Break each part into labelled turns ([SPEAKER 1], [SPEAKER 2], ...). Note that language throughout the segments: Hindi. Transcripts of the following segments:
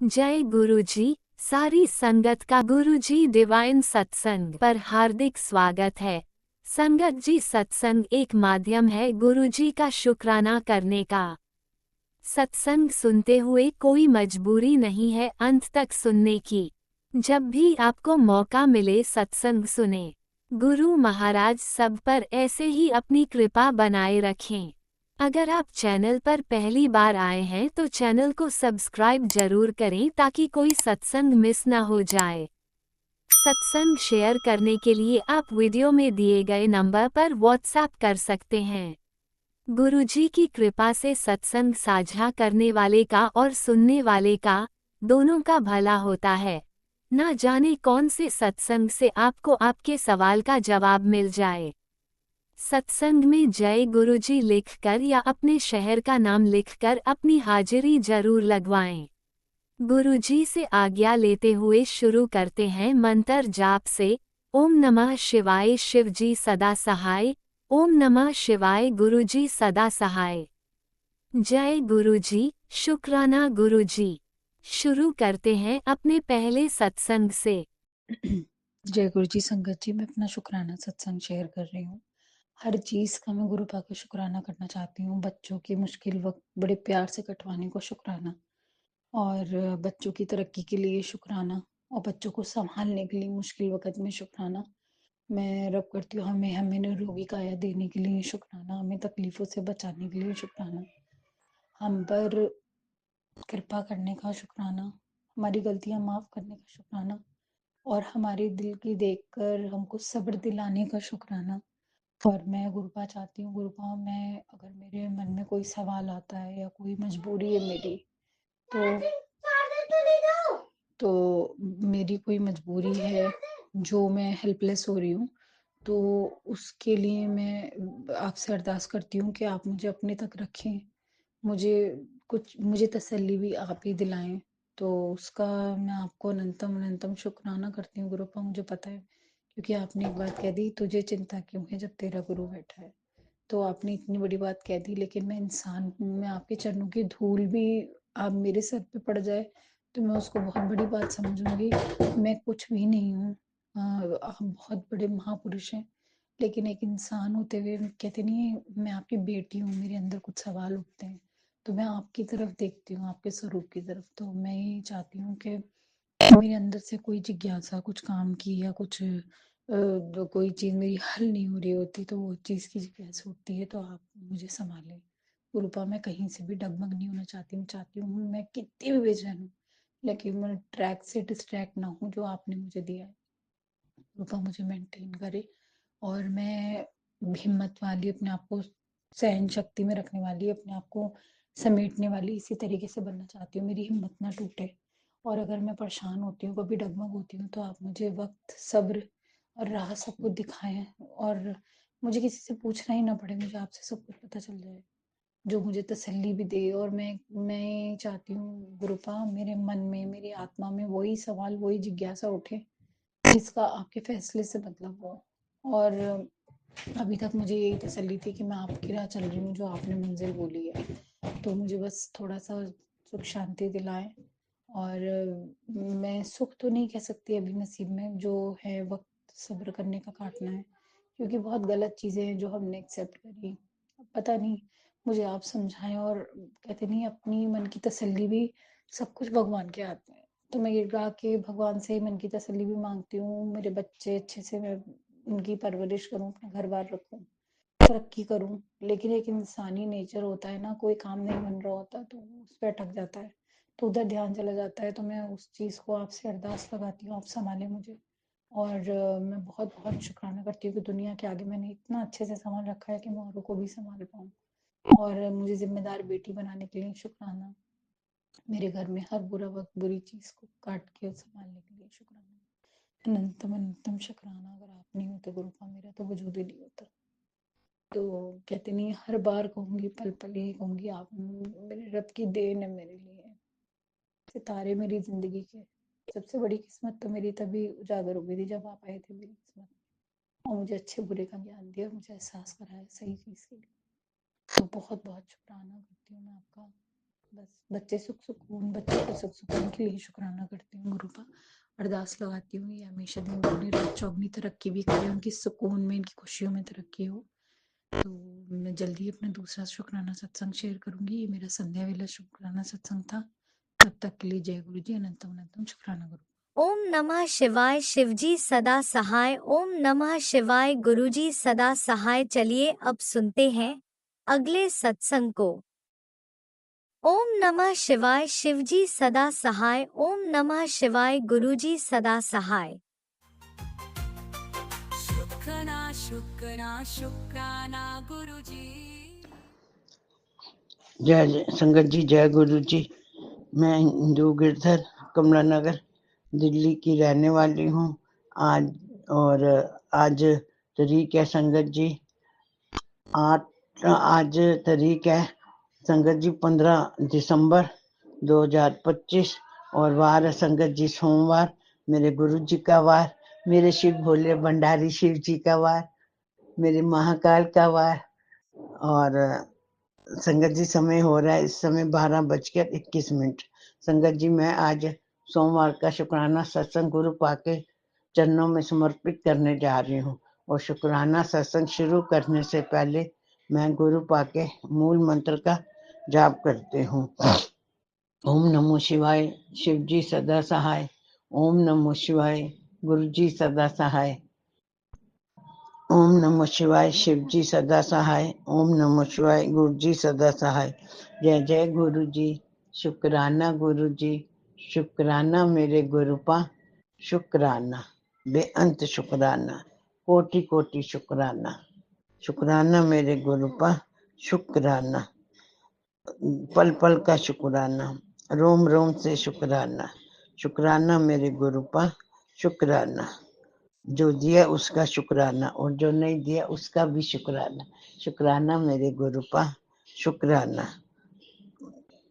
[SPEAKER 1] जय गुरुजी। सारी संगत का गुरुजी डिवाइन सत्संग पर हार्दिक स्वागत है। संगत जी, सत्संग एक माध्यम है गुरुजी का शुक्राना करने का। सत्संग सुनते हुए कोई मजबूरी नहीं है अंत तक सुनने की। जब भी आपको मौका मिले सत्संग सुने। गुरु महाराज सब पर ऐसे ही अपनी कृपा बनाए रखें। अगर आप चैनल पर पहली बार आए हैं तो चैनल को सब्सक्राइब जरूर करें ताकि कोई सत्संग मिस न हो जाए। सत्संग शेयर करने के लिए आप वीडियो में दिए गए नंबर पर व्हाट्सएप कर सकते हैं। गुरुजी की कृपा से सत्संग साझा करने वाले का और सुनने वाले का, दोनों का भला होता है। ना जाने कौन से सत्संग से आपको आपके सवाल का जवाब मिल जाए। सत्संग में जय गुरुजी लिखकर या अपने शहर का नाम लिखकर अपनी हाजिरी जरूर लगवाएं। गुरुजी से आज्ञा लेते हुए शुरू करते हैं मंत्र जाप से। ओम नमः शिवाय शिवजी सदा सहाय। ओम नमः शिवाय गुरुजी सदा सहाय। जय गुरुजी, शुक्राना गुरुजी। शुरू करते हैं अपने पहले सत्संग से।
[SPEAKER 2] जय गुरु जी। संगत जी, मैं अपना शुक्राना सत्संग शेयर कर रही हूँ। हर चीज़ का मैं गुरु पा का शुक्राना करना चाहती हूँ। बच्चों की मुश्किल वक्त बड़े प्यार से कटवाने को शुक्राना, और बच्चों की तरक्की के लिए शुक्राना, और बच्चों को संभालने के लिए मुश्किल वक्त में शुक्राना। मैं रब करती हूँ हमें हमें निरोगी काया देने के लिए शुक्राना, हमें तकलीफ़ों से बचाने के लिए शुक्राना, हम पर कृपा करने का शुक्राना, हमारी गलतियाँ माफ़ करने का शुक्राना, और हमारे दिल की देखकर हमको सब्र दिलाने का शुक्राना। और मैं गुरुपा चाहती हूँ, गुरुपा मैं अगर मेरे मन में कोई सवाल आता है या कोई मजबूरी है मेरी, तो तो मेरी कोई मजबूरी है जो मैं हेल्पलेस हो रही हूँ, तो उसके लिए मैं आपसे अरदास करती हूँ कि आप मुझे अपने तक रखें। मुझे मुझे तसल्ली भी आप ही दिलाएं। तो उसका मैं आपको अनंतम अनंतम शुक्राना करती हूँ गुरुपा। मुझे पता है, क्योंकि आपने एक बात कह दी, तुझे चिंता क्यों है जब तेरा गुरु बैठा है। तो आपने इतनी बड़ी बात कह दी, लेकिन मैं इंसान हूँ, मैं आपके चरणों की धूल भी आप मेरे सर पे पड़ जाए तो मैं उसको बहुत बड़ी बात समझूंगी। मैं कुछ भी नहीं हूँ। आप बहुत बड़े महापुरुष हैं, लेकिन एक इंसान होते हुए कहते नहीं है, मैं आपकी बेटी हूँ, मेरे अंदर कुछ सवाल उठते हैं, तो मैं आपकी तरफ देखती हूँ, आपके स्वरूप की तरफ। तो मैं ये चाहती हूँ कि मेरे अंदर से कोई जिज्ञासा कुछ काम की या कुछ कोई चीज़ मेरी हल नहीं हो रही होती, तो वो चीज़ की जिज्ञासा उठती है, तो आप मुझे संभालें। गुरुपा मैं कहीं से भी डगमग नहीं होना चाहती हूँ। चाहती हूँ मैं कितनी भी बेचैन हूँ, लेकिन मैं ट्रैक से डिस्ट्रैक्ट ना हूँ जो आपने मुझे दिया है। गुरुपा मुझे मेंटेन करे, और मैं हिम्मत वाली, अपने आप को सहन शक्ति में रखने वाली, अपने आप को समेटने वाली इसी तरीके से बनना चाहती हूँ। मेरी हिम्मत ना टूटे, और अगर मैं परेशान होती हूँ, कभी डगमग होती हूँ, तो आप मुझे वक्त, सब्र और राह सब कुछ दिखाएं, और मुझे किसी से पूछना ही ना पड़े, मुझे आपसे सब कुछ पता चल जाए, जो मुझे तसल्ली भी दे। और मैं चाहती हूँ गुरुपा, मेरे मन में, मेरी आत्मा में वही सवाल, वही जिज्ञासा उठे जिसका आपके फैसले से मतलब हो। और अभी तक मुझे यही तसल्ली थी कि मैं आपकी राह चल रही हूँ, जो आपने मंजिल बोली है। तो मुझे बस थोड़ा सा सुख शांति दिलाएं। और मैं सुख तो नहीं कह सकती अभी नसीब में, जो है वक्त सब्र करने का काटना है, क्योंकि बहुत गलत चीज़ें हैं जो हमने एक्सेप्ट करी। पता नहीं, मुझे आप समझाएं। और कहते नहीं, अपनी मन की तसल्ली भी सब कुछ भगवान के हाथ में है। तो मैं गिड़गिड़ा के भगवान से मन की तसल्ली भी मांगती हूँ, मेरे बच्चे अच्छे से मैं उनकी परवरिश करूँ, अपना घर बार रखूँ, तरक्की करूँ। लेकिन एक इंसानी नेचर होता है ना, कोई काम नहीं बन रहा होता तो उस पर अटक जाता है, तो उधर ध्यान चला जाता है। तो मैं उस चीज़ को आपसे अरदास लगाती हूँ, आप संभालें मुझे। और मैं बहुत बहुत शुक्राना करती हूँ कि दुनिया के आगे मैंने इतना अच्छे से संभाल रखा है कि मैं औरों को भी संभाल पाऊँ। और मुझे जिम्मेदार बेटी बनाने के लिए शुक्राना, मेरे घर में हर बुरा वक्त, बुरी चीज़ को काट के संभालने के लिए शुक्राना, अनंतम अनंतम शुक्राना। अगर आप नहीं होते गुरुपा, मेरा तो वजूद ही नहीं होता। तो कहते नहीं, हर बार कहूँगी, पल पल यही कहूँगी, आप मेरे रब की देन है मेरे लिए, सितारे मेरी ज़िंदगी के। सबसे बड़ी किस्मत तो मेरी तभी उजागर हो गई थी जब आप आए थे मेरी किस्मत में, और मुझे अच्छे बुरे का ज्ञान दिया, मुझे एहसास कराया सही चीज़ के लिए। तो बहुत बहुत शुक्राना करती हूँ मैं आपका। बस बच्चे बच्चों के सुख सुकून के लिए शुक्राना करती हूँ गुरु का, अरदास लगाती हूँ ये हमेशा दिन दुगनी रात चौगनी तरक्की भी करे, उनकी सुकून में, इनकी खुशियों में तरक्की हो। तो मैं जल्दी अपना दूसरा शुक्राना सत्संग शेयर करूंगी। ये मेरा संध्या वेला शुक्राना सत्संग था। तब तक के लिए जय गुरु जी, अनंतम अनंतम शुक्राना गुरु।
[SPEAKER 1] ओम नमः शिवाय। शिवजी सदा सहाय। ओम नमः शिवाय। गुरुजी सदा सहाय। चलिए अब सुनते हैं अगले सत्संग को। ओम नमः शिवाय। शिवजी सदा सहाय। ओम नमः शिवाय। गुरुजी सदा सहाय।
[SPEAKER 3] शुक्राना गुरुजी।
[SPEAKER 4] जय संगत जी, जय गुरु जी। मैं हिंदू गिरधर कमला नगर दिल्ली की रहने वाली हूँ। आज तारीख है संगत जी 8, आज तारीख है संगत जी 15 दिसंबर 2025 और वार है संगत जी सोमवार, मेरे गुरु जी का वार, मेरे शिव भोले भंडारी शिव जी का वार, मेरे महाकाल का वार। और संगत जी समय हो रहा है इस समय 12:21। संगत जी मैं आज सोमवार का शुक्राना सत्संग गुरु पाके चरणों में समर्पित करने जा रही हूँ। और शुक्राना सत्संग शुरू करने से पहले मैं गुरु पाके मूल मंत्र का जाप करती हूँ। ओम नमो शिवाय। शिव जी सदा सहाय। ओम नमो शिवाय। गुरु जी सदा सहाय। ओम नमो शिवाय। शिव जी सदा सहाय। ओम नमो शिवाय। गुरु जी सदा सहाय। जय जय गुरु जी। शुक्राना गुरु जी, शुक्राना मेरे गुरुपा, शुक्राना बेअंत शुक्राना, कोटि कोटि शुक्राना। शुक्राना मेरे गुरुपा, शुक्राना पल पल का शुक्राना, रोम रोम से शुक्राना। शुक्राना मेरे गुरुपा, शुक्राना। जो दिया उसका शुक्राना और जो नहीं दिया उसका भी शुक्राना। शुक्राना मेरे गुरुपा, शुक्राना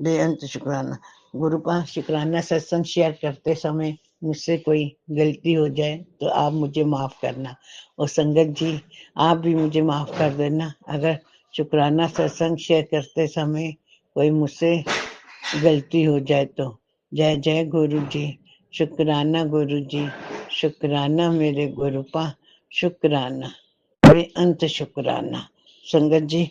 [SPEAKER 4] बेअंत शुक्राना। गुरुपा शुक्राना सत्संग शेयर करते समय मुझसे कोई गलती हो जाए तो आप मुझे माफ करना, और संगत जी आप भी मुझे माफ कर देना अगर शुक्राना सत्संग शेयर करते समय कोई मुझसे गलती हो जाए तो। जय जय गुरु जी। शुक्राना गुरु जी, शुक्राना मेरे गुरुपा, शुक्राना बेअंत शुक्राना। संगत जी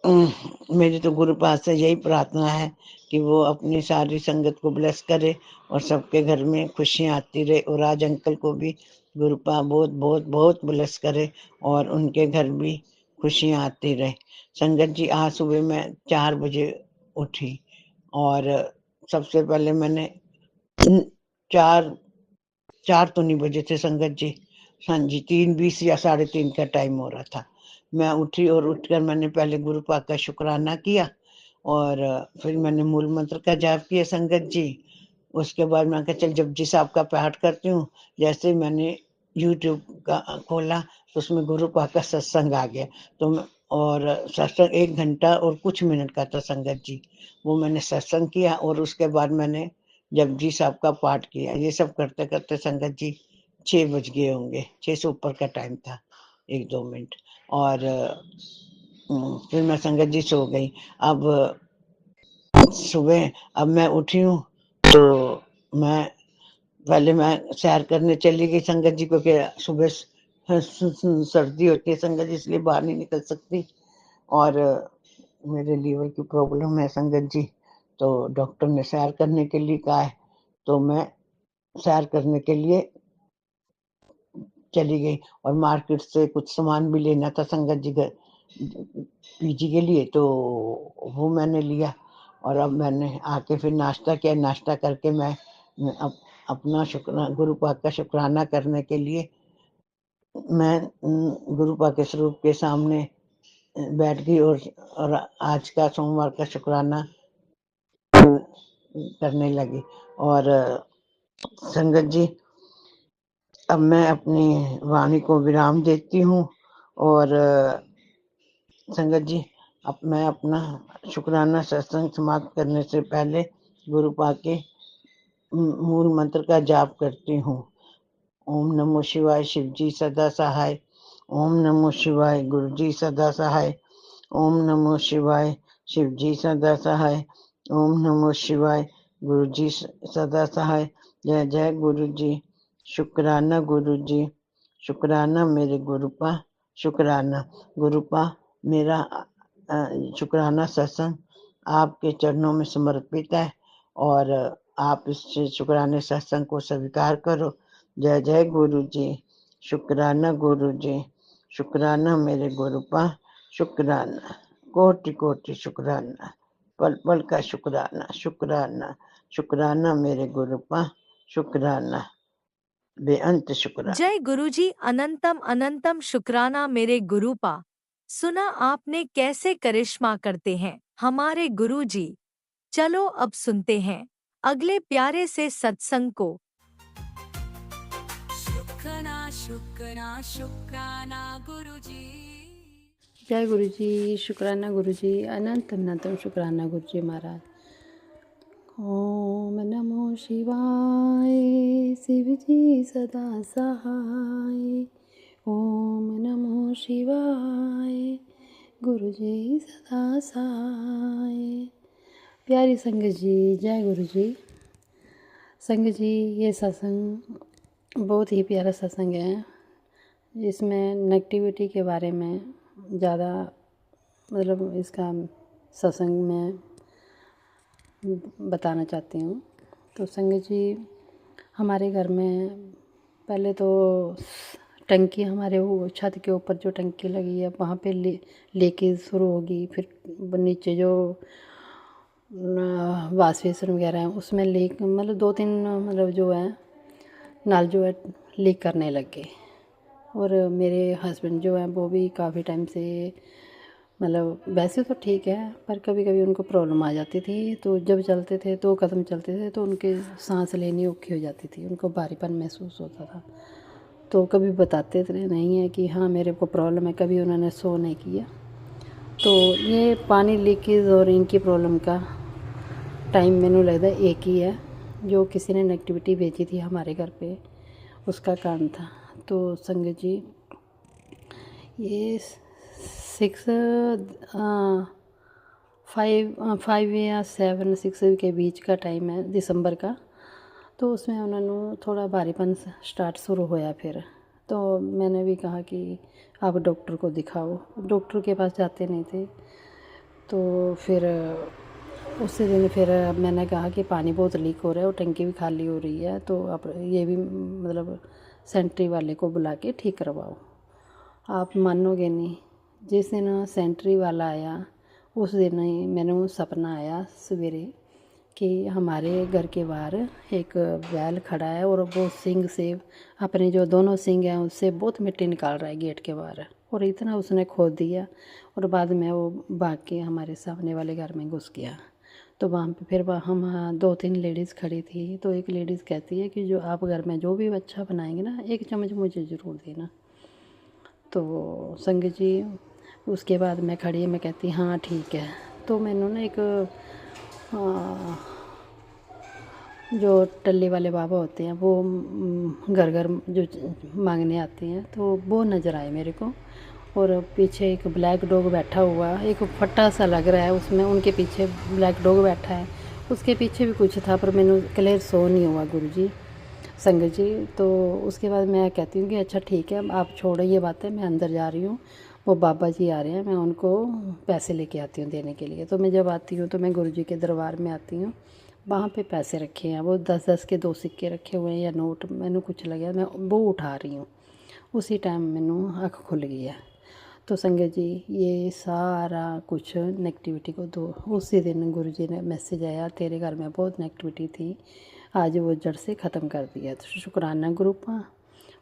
[SPEAKER 4] मेरी तो गुरु पास से यही प्रार्थना है कि वो अपनी सारी संगत को ब्लेस करे और सबके घर में खुशियाँ आती रहे। और आज अंकल को भी गुरु पा बहुत बहुत बहुत ब्लेस करे और उनके घर भी खुशियाँ आती रहे। संगत जी आज सुबह मैं 4 बजे उठी और सबसे पहले मैंने 4 तो नहीं बजे थे संगत जी, हाँ जी 3:20 या 3:30 का टाइम हो रहा था। मैं उठी और उठकर मैंने पहले गुरु पाक का शुक्राना किया और फिर मैंने मूल मंत्र का जाप किया संगत जी। उसके बाद मैं कहा चल जपजी साहब का पाठ करती हूँ। जैसे ही मैंने यूट्यूब का खोला तो उसमें गुरु पाक का सत्संग आ गया। और सत्संग 1 घंटा और कुछ मिनट का था संगत जी। वो मैंने सत्संग किया और उसके बाद मैंने जपजी साहब का पाठ किया। ये सब करते करते संगत जी 6 बज गए होंगे, 6 से ऊपर का टाइम था 1-2 मिनट। और फिर मैं संगत जी सो गई। अब सुबह अब मैं उठी हूँ तो मैं पहले मैं सैर करने चली गई संगत जी, क्योंकि सुबह सर्दी होती है संगत जी, इसलिए बाहर नहीं निकल सकती। और मेरे लीवर की प्रॉब्लम है संगत जी, तो डॉक्टर ने सैर करने के लिए कहा है, तो मैं सैर करने के लिए चली गई। और मार्केट से कुछ सामान भी लेना था संगत जी पीजी के लिए, तो वो मैंने लिया। और अब मैंने आके फिर नाश्ता किया। नाश्ता करके मैं अपना गुरु पाक का शुक्राना करने के लिए मैं गुरु पाक के स्वरूप के सामने बैठ गई और आज का सोमवार का शुक्राना करने लगी। और संगत जी अब मैं अपनी वाणी को विराम देती हूँ। और संगत जी अब मैं अपना शुक्राना सत्संग समाप्त करने से पहले गुरु पाक के मूल मंत्र का जाप करती हूँ। ओम नमो शिवाय। शिव जी सदा सहाय। ओम नमो शिवाय। गुरु जी सदा सहाय। ओम नमो शिवाय। शिव जी सदा सहाय। ओम नमो शिवाय। गुरु जी सदा सहाय। जय जय गुरु जी। शुक्राना गुरु जी। शुक्राना मेरे गुरुपा। शुक्राना गुरुपा। मेरा शुक्राना सत्संग आपके चरणों में समर्पित है और आप इस शुक्राने सत्संग को स्वीकार करो। जय जय गुरु जी। शुक्राना गुरु जी। शुक्राना मेरे गुरुपा। शुक्राना कोटि कोटि शुक्राना। पल पल का शुक्राना। शुक्राना शुक्राना मेरे गुरुपा। शुक्राना बेअंत शुक्राना।
[SPEAKER 5] जय गुरुजी। अनंतम अनंतम शुक्राना मेरे गुरुपा। सुना आपने कैसे करिश्मा करते हैं हमारे गुरुजी। चलो अब सुनते हैं अगले प्यारे से सत्संग को।
[SPEAKER 3] शुक्राना शुक्राना शुक्राना गुरुजी।
[SPEAKER 6] जय गुरु जी। शुक्राना गुरु जी। अनंत अनंतम शुक्राना गुरु जी महाराज। ओम नमो शिवाय। शिव जी सदा सहाय। ओम नमो शिवाय। गुरु जी सदा सहाय। प्यारी संगत जी, जय गुरु जी। संगत जी, ये सत्संग बहुत ही प्यारा सत्संग है। इसमें नेगेटिविटी के बारे में ज़्यादा मतलब इसका सत्संग में बताना चाहती हूँ। तो संगत जी, हमारे घर में पहले तो टंकी, हमारे वो छत के ऊपर जो टंकी लगी है वहाँ पे लीकेज शुरू होगी। फिर नीचे जो वाश बेसिन वगैरह है उसमें लीक, मतलब 2-3 मतलब जो है नल जो है लीक करने लग गए। और मेरे हस्बैंड जो हैं वो भी काफ़ी टाइम से, मतलब वैसे तो ठीक है पर कभी कभी उनको प्रॉब्लम आ जाती थी। तो जब चलते थे 2 कदम चलते थे तो उनके सांस लेनी औखी हो जाती थी, उनको भारीपन महसूस होता था। तो कभी बताते थे नहीं है कि हाँ मेरे को प्रॉब्लम है, कभी उन्होंने शो नहीं किया। तो ये पानी लीकेज और इनकी प्रॉब्लम का टाइम मैंने लगता है एक ही है, जो किसी ने नेगेटिविटी भेजी थी हमारे घर पे, उसका कारण था। तो संगत जी, ये 5 या 7-6 के बीच का टाइम है दिसंबर का। तो उसमें उन्होंने थोड़ा भारीपन स्टार्ट शुरू होया। फिर तो मैंने भी कहा कि आप डॉक्टर को दिखाओ। डॉक्टर के पास जाते नहीं थे। तो फिर उसी दिन फिर मैंने कहा कि पानी बहुत लीक हो रहा है और टंकी भी खाली हो रही है, तो आप ये भी मतलब सेंट्री वाले को बुला के ठीक करवाओ। आप मानोगे नहीं, जिस दिन सेंट्री वाला आया उस दिन ही मैंने सपना आया सवेरे कि हमारे घर के बाहर एक बैल खड़ा है और वो सींग से अपने जो दोनों सींग हैं उससे बहुत मिट्टी निकाल रहा है गेट के बाहर। और इतना उसने खोद दिया और बाद में वो भाग के हमारे सामने वाले घर में घुस गया। तो वहाँ पे फिर हम 2-3 लेडीज़ खड़ी थी। तो एक लेडीज़ कहती है कि जो आप घर में जो भी अच्छा बनाएंगे ना, 1 चम्मच मुझे ज़रूर देना। तो संगत जी, उसके बाद मैं खड़ी, मैं कहती हाँ ठीक है। तो मैंने ना एक जो टल्ली वाले बाबा होते हैं वो घर घर जो मांगने आते हैं, तो वो नज़र आए मेरे को। और पीछे एक ब्लैक डॉग बैठा हुआ, एक फट्टा सा लग रहा है उसमें, उनके पीछे ब्लैक डॉग बैठा है। उसके पीछे भी कुछ था पर मैंने क्लियर शो नहीं हुआ गुरुजी, संगत जी। तो उसके बाद मैं कहती हूँ कि अच्छा ठीक है, आप छोड़ो ये बातें, मैं अंदर जा रही हूँ। वो बाबा जी आ रहे हैं, मैं उनको पैसे लेके आती हूँ देने के लिए। तो मैं जब आती हूँ तो मैं गुरुजी के दरबार में आती हूँ, वहाँ पे पैसे रखे हैं, वो 10-10 के 2 सिक्के रखे हुए हैं या नोट, मैंने कुछ लगा, मैं वो उठा रही हूँ। उसी टाइम मैंने आँख खुल गई है। तो संगत जी, ये सारा कुछ नेगेटिविटी को दो, उसी दिन गुरुजी ने मैसेज आया, तेरे घर में बहुत नेगेटिविटी थी, आज वो जड़ से ख़त्म कर दिया। तो शुक्राना ग्रुप।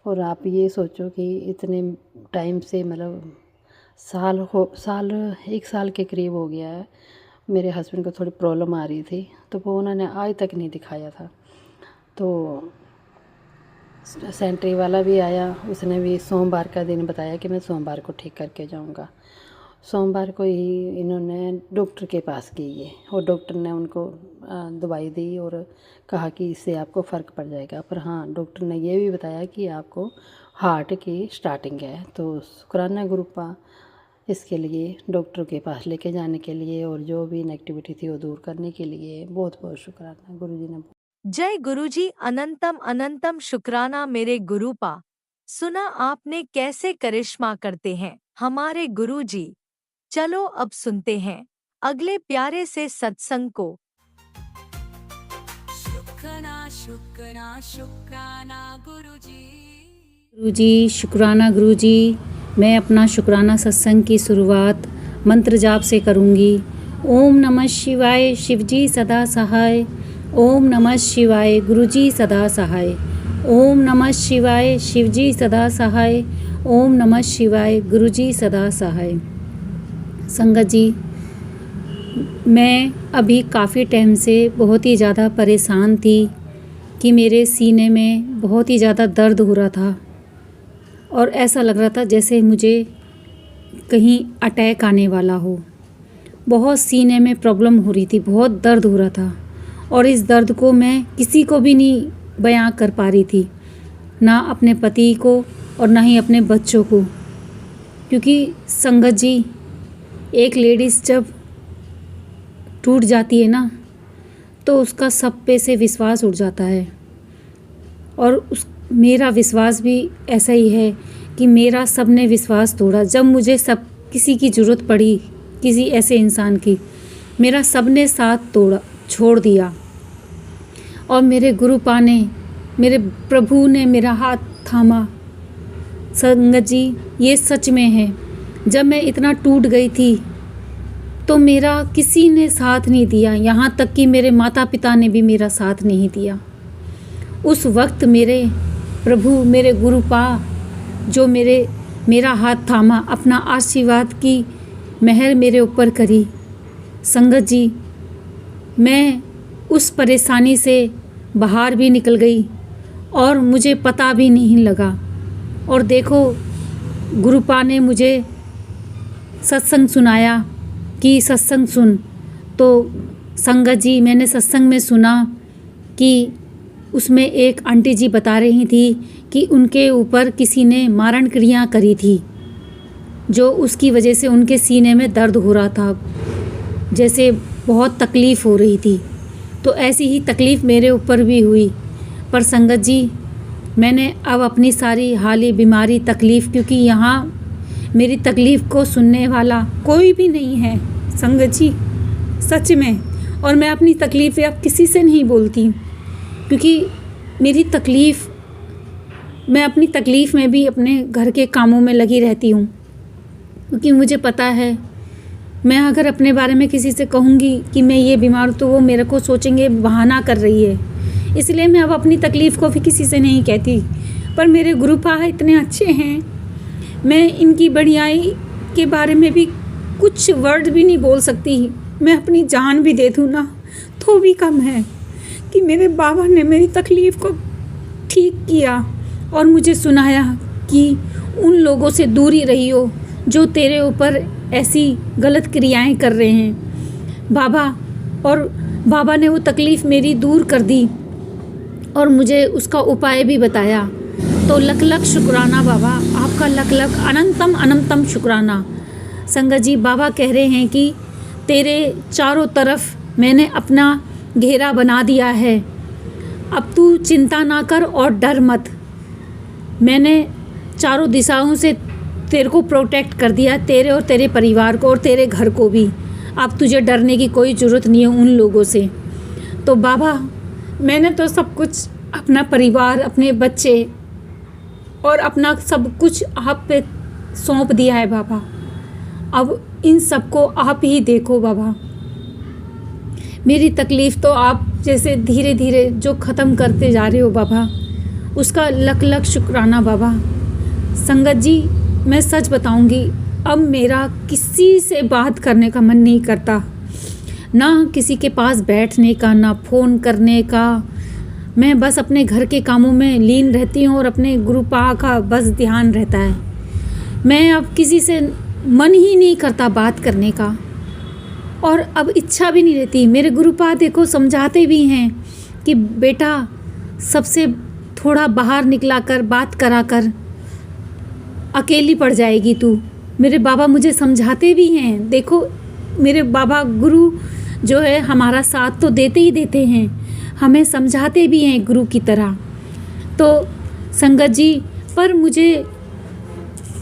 [SPEAKER 6] और आप ये सोचो कि इतने टाइम से मतलब एक साल के करीब हो गया है, मेरे हस्बैंड को थोड़ी प्रॉब्लम आ रही थी, तो वो उन्होंने आज तक नहीं दिखाया था। तो सेंट्री वाला भी आया, उसने भी सोमवार का दिन बताया कि मैं सोमवार को ठीक करके जाऊंगा। सोमवार को ही इन्होंने डॉक्टर के पास गई और डॉक्टर ने उनको दवाई दी और कहा कि इससे आपको फ़र्क पड़ जाएगा। पर हाँ, डॉक्टर ने ये भी बताया कि आपको हार्ट की स्टार्टिंग है। तो शुक्राना ग्रुपा, इसके लिए डॉक्टर के पास लेके जाने के लिए और जो भी नेगेटिविटी थी वो दूर करने के लिए बहुत बहुत शुक्राना गुरुजी ने।
[SPEAKER 5] जय गुरुजी, अनंतम अनंतम शुक्राना मेरे गुरुपा। सुना आपने कैसे करिश्मा करते हैं हमारे गुरुजी। चलो अब सुनते हैं अगले प्यारे से सत्संग को।
[SPEAKER 3] शुक्राना शुक्राना शुक्राना गुरुजी।
[SPEAKER 7] गुरुजी शुक्राना गुरुजी। मैं अपना शुक्राना सत्संग की शुरुआत मंत्र जाप से करूंगी। ओम नमः शिवाय शिवजी सदा सहाय। ओम नमः शिवाय गुरुजी सदा सहाय। ओम नमः शिवाय शिवजी सदा सहाय। ओम नमः शिवाय गुरुजी सदा सहाय। संगत जी, मैं अभी काफ़ी टाइम से बहुत ही ज़्यादा परेशान थी कि मेरे सीने में बहुत ही ज़्यादा दर्द हो रहा था और ऐसा लग रहा था जैसे मुझे कहीं अटैक आने वाला हो। बहुत सीने में प्रॉब्लम हो रही थी, बहुत दर्द हो रहा था और इस दर्द को मैं किसी को भी नहीं बयां कर पा रही थी, ना अपने पति को और ना ही अपने बच्चों को। क्योंकि संगत जी, एक लेडीज़ जब टूट जाती है ना तो उसका सब पे से विश्वास उठ जाता है और मेरा विश्वास भी ऐसा ही है कि मेरा सब ने विश्वास तोड़ा। जब मुझे सब किसी की ज़रूरत पड़ी, किसी ऐसे इंसान की, मेरा सब ने साथ छोड़ दिया और मेरे गुरुपा ने, मेरे प्रभु ने मेरा हाथ थामा। संगत जी, ये सच में है। जब मैं इतना टूट गई थी तो मेरा किसी ने साथ नहीं दिया, यहाँ तक कि मेरे माता पिता ने भी मेरा साथ नहीं दिया। उस वक्त मेरे प्रभु, मेरे गुरुपा जो मेरा हाथ थामा, अपना आशीर्वाद की मेहर मेरे ऊपर करी। संगत जी, मैं उस परेशानी से बाहर भी निकल गई और मुझे पता भी नहीं लगा। और देखो, गुरुपा ने मुझे सत्संग सुनाया कि सत्संग सुन। तो संगत जी, मैंने सत्संग में सुना कि उसमें एक आंटी जी बता रही थी कि उनके ऊपर किसी ने मारण क्रिया करी थी, जो उसकी वजह से उनके सीने में दर्द हो रहा था, जैसे बहुत तकलीफ़ हो रही थी। तो ऐसी ही तकलीफ़ मेरे ऊपर भी हुई। पर संगत जी, मैंने अब अपनी सारी हाली बीमारी तकलीफ़, क्योंकि यहाँ मेरी तकलीफ़ को सुनने वाला कोई भी नहीं है संगत जी, सच में। और मैं अपनी तकलीफ़ें अब किसी से नहीं बोलती, क्योंकि मेरी तकलीफ़, मैं अपनी तकलीफ़ में भी अपने घर के कामों में लगी रहती हूँ। क्योंकि मुझे पता है, मैं अगर अपने बारे में किसी से कहूँगी कि मैं ये बीमार हूँ तो वो मेरे को सोचेंगे बहाना कर रही है। इसलिए मैं अब अपनी तकलीफ़ को भी किसी से नहीं कहती। पर मेरे गुरुपा इतने अच्छे हैं, मैं इनकी बढ़ियाई के बारे में भी कुछ वर्ड भी नहीं बोल सकती। मैं अपनी जान भी दे दूँ ना तो भी कम है कि मेरे बाबा ने मेरी तकलीफ़ को ठीक किया और मुझे सुनाया कि उन लोगों से दूरी रही हो जो तेरे ऊपर ऐसी गलत क्रियाएं कर रहे हैं बाबा। और बाबा ने वो तकलीफ़ मेरी दूर कर दी और मुझे उसका उपाय भी बताया। तो लख लख शुक्राना बाबा, आपका लख लख अनंतम अनंतम शुक्राना। संगत जी, बाबा कह रहे हैं कि तेरे चारों तरफ मैंने अपना घेरा बना दिया है, अब तू चिंता ना कर और डर मत। मैंने चारों दिशाओं से तेरे को प्रोटेक्ट कर दिया, तेरे और तेरे परिवार को और तेरे घर को भी। अब तुझे डरने की कोई ज़रूरत नहीं है उन लोगों से। तो बाबा, मैंने तो सब कुछ, अपना परिवार, अपने बच्चे और अपना सब कुछ आप पे सौंप दिया है बाबा। अब इन सबको आप ही देखो बाबा। मेरी तकलीफ़ तो आप जैसे धीरे धीरे जो ख़त्म करते जा रहे हो बाबा, उसका लख लख शुक्राना बाबा। संगत जी, मैं सच बताऊंगी, अब मेरा किसी से बात करने का मन नहीं करता, ना किसी के पास बैठने का, ना फ़ोन करने का। मैं बस अपने घर के कामों में लीन रहती हूँ और अपने गुरुपा का बस ध्यान रहता है। मैं अब किसी से मन ही नहीं करता बात करने का और अब इच्छा भी नहीं रहती। मेरे गुरुपा देखो समझाते भी हैं कि बेटा, सबसे थोड़ा बाहर निकला कर, बात करा कर, अकेली पड़ जाएगी तू। मेरे बाबा मुझे समझाते भी हैं। देखो मेरे बाबा गुरु जो है हमारा साथ तो देते ही देते हैं, हमें समझाते भी हैं गुरु की तरह। तो संगत जी, पर मुझे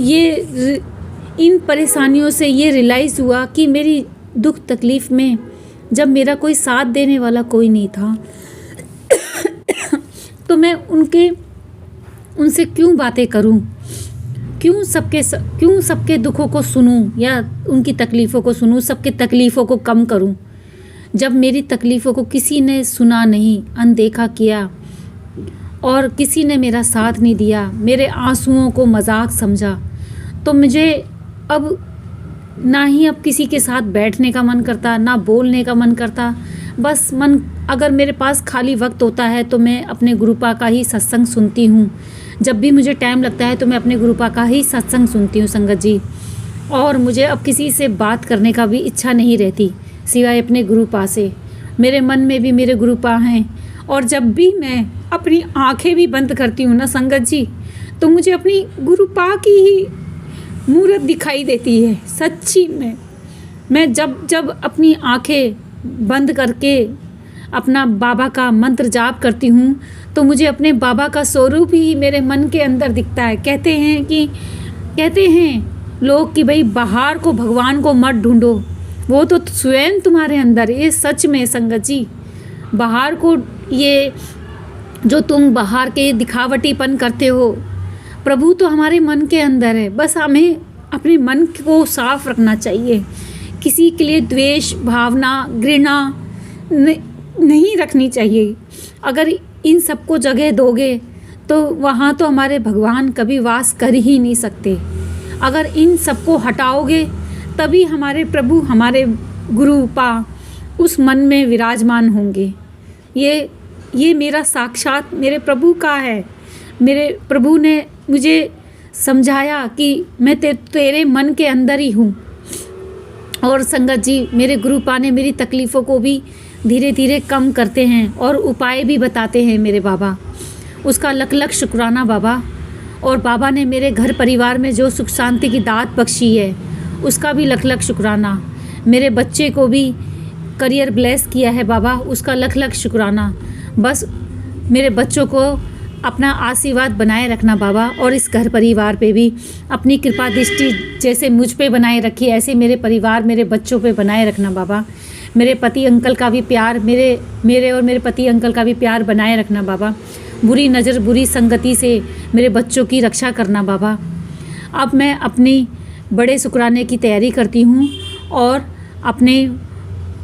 [SPEAKER 7] ये इन परेशानियों से ये रियलाइज़ हुआ कि मेरी दुख तकलीफ़ में जब मेरा कोई साथ देने वाला कोई नहीं था तो मैं उनसे क्यों बातें करूं, क्यों सबके दुखों को सुनूं या उनकी तकलीफ़ों को सुनूं, सबके तकलीफ़ों को कम करूं। जब मेरी तकलीफ़ों को किसी ने सुना नहीं, अनदेखा किया और किसी ने मेरा साथ नहीं दिया, मेरे आंसुओं को मजाक समझा, तो मुझे अब ना ही अब किसी के साथ बैठने का मन करता, ना बोलने का मन करता। बस अगर मेरे पास खाली वक्त होता है तो मैं अपने गुरुपा का ही सत्संग सुनती हूँ। जब भी मुझे टाइम लगता है तो मैं अपने गुरुपा का ही सत्संग सुनती हूँ संगत जी। और मुझे अब किसी से बात करने का भी इच्छा नहीं रहती सिवाय अपने गुरुपा से। मेरे मन में भी मेरे गुरुपा हैं, और जब भी मैं अपनी आंखें भी बंद करती हूँ ना संगत जी, तो मुझे अपनी गुरुपा की ही मूर्त दिखाई देती है। सच्ची में मैं जब अपनी आंखें बंद करके अपना बाबा का मंत्र जाप करती हूँ तो मुझे अपने बाबा का स्वरूप ही मेरे मन के अंदर दिखता है। कहते हैं लोग कि भाई बाहर को भगवान को मत ढूंढो, वो तो स्वयं तुम्हारे अंदर। ये सच में संगत जी, बाहर को ये जो तुम बाहर के दिखावटीपन करते हो, प्रभु तो हमारे मन के अंदर है। बस हमें अपने मन को साफ रखना चाहिए। किसी के लिए द्वेष भावना घृणा नहीं रखनी चाहिए। अगर इन सबको जगह दोगे तो वहाँ तो हमारे भगवान कभी वास कर ही नहीं सकते। अगर इन सबको हटाओगे तभी हमारे प्रभु, हमारे गुरुपा उस मन में विराजमान होंगे। ये मेरा साक्षात मेरे प्रभु का है। मेरे प्रभु ने मुझे समझाया कि मैं तेरे मन के अंदर ही हूँ। और संगत जी, मेरे गुरुपा ने मेरी तकलीफ़ों को भी धीरे धीरे कम करते हैं और उपाय भी बताते हैं मेरे बाबा। उसका लख लख शुक्राना बाबा। और बाबा ने मेरे घर परिवार में जो सुख शांति की दात बख्शी है उसका भी लख लख शुक्राना। मेरे बच्चे को भी करियर ब्लेस किया है बाबा, उसका लख लख शुक्राना। बस मेरे बच्चों को अपना आशीर्वाद बनाए रखना बाबा, और इस घर परिवार पे भी अपनी कृपा दृष्टि जैसे मुझ पे बनाए रखी ऐसे मेरे परिवार मेरे बच्चों पे बनाए रखना बाबा। मेरे पति अंकल का भी प्यार, मेरे और मेरे पति अंकल का भी प्यार बनाए रखना बाबा। बुरी नज़र बुरी संगति से मेरे बच्चों की रक्षा करना बाबा। अब मैं अपनी बड़े शुक्राने की तैयारी करती हूँ और अपने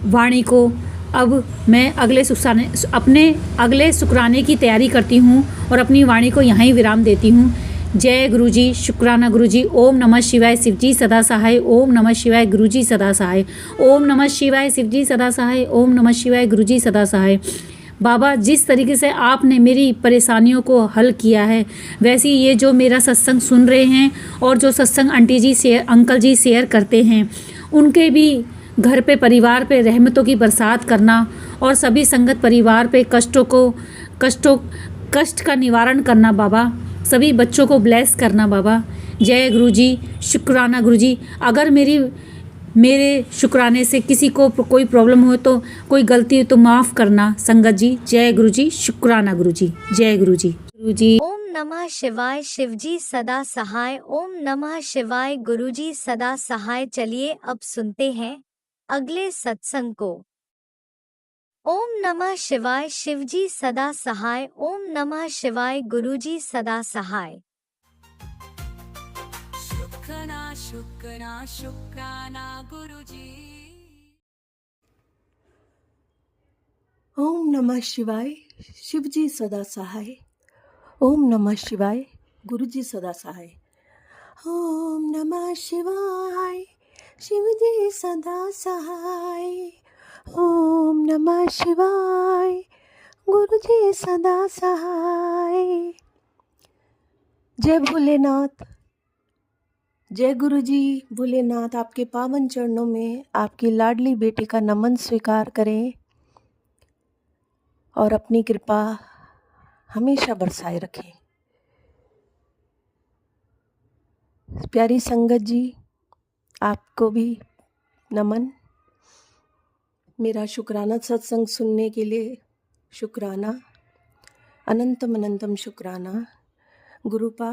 [SPEAKER 7] वाणी को अब मैं अपने अगले शुक्राने की तैयारी करती हूँ और अपनी वाणी को यहाँ ही विराम देती हूँ। जय गुरुजी, शुक्राना गुरुजी। ओम नमः शिवाय, शिवजी सदा सहाय। ओम नमः शिवाय, गुरुजी सदा सहाय। ओम नमः शिवाय, शिवजी सदा सहाय। ओम नमः शिवाय, गुरुजी सदा सहाय। बाबा, जिस तरीके से आपने मेरी परेशानियों को हल किया है, वैसे ये जो मेरा सत्संग सुन रहे हैं और जो सत्संग आंटी जी अंकल जी शेयर करते हैं, उनके भी घर पे परिवार पे रहमतों की बरसात करना और सभी संगत परिवार पे कष्ट का निवारण करना बाबा। सभी बच्चों को ब्लेस करना बाबा। जय गुरुजी, शुक्राना गुरुजी। अगर मेरे शुक्राने से किसी को कोई प्रॉब्लम हो तो कोई गलती हो तो माफ़ करना संगत जी। जय गुरुजी, शुक्राना गुरुजी। जय गुरुजी। गुरुजी।
[SPEAKER 5] ओम नमः शिवाय, शिवजी सदा सहाय। ओम नमः शिवाय, गुरुजी सदा सहाय। चलिए अब सुनते हैं अगले सत्संग को। ओम नमः शिवाय, शिवजी सदा सहाय। ओम नमः शिवाय, गुरुजी सदा सहाय।
[SPEAKER 3] शुक्राना गुरुजी।
[SPEAKER 8] ओम नमः शिवाय, शिवजी सदा सहाय। ओम नमः शिवाय, गुरुजी सदा सहाय। ओम नमः शिवाय, शिवजी सदा सहाय। ओम नमः शिवाय, गुरुजी सदा सहाय। जय भोलेनाथ, जय गुरुजी। भोलेनाथ आपके पावन चरणों में आपकी लाडली बेटी का नमन स्वीकार करें और अपनी कृपा हमेशा बरसाए रखें। प्यारी संगत जी, आपको भी नमन। मेरा शुक्राना सत्संग सुनने के लिए शुक्राना, अनंतम अनंतम शुक्राना। गुरुपा,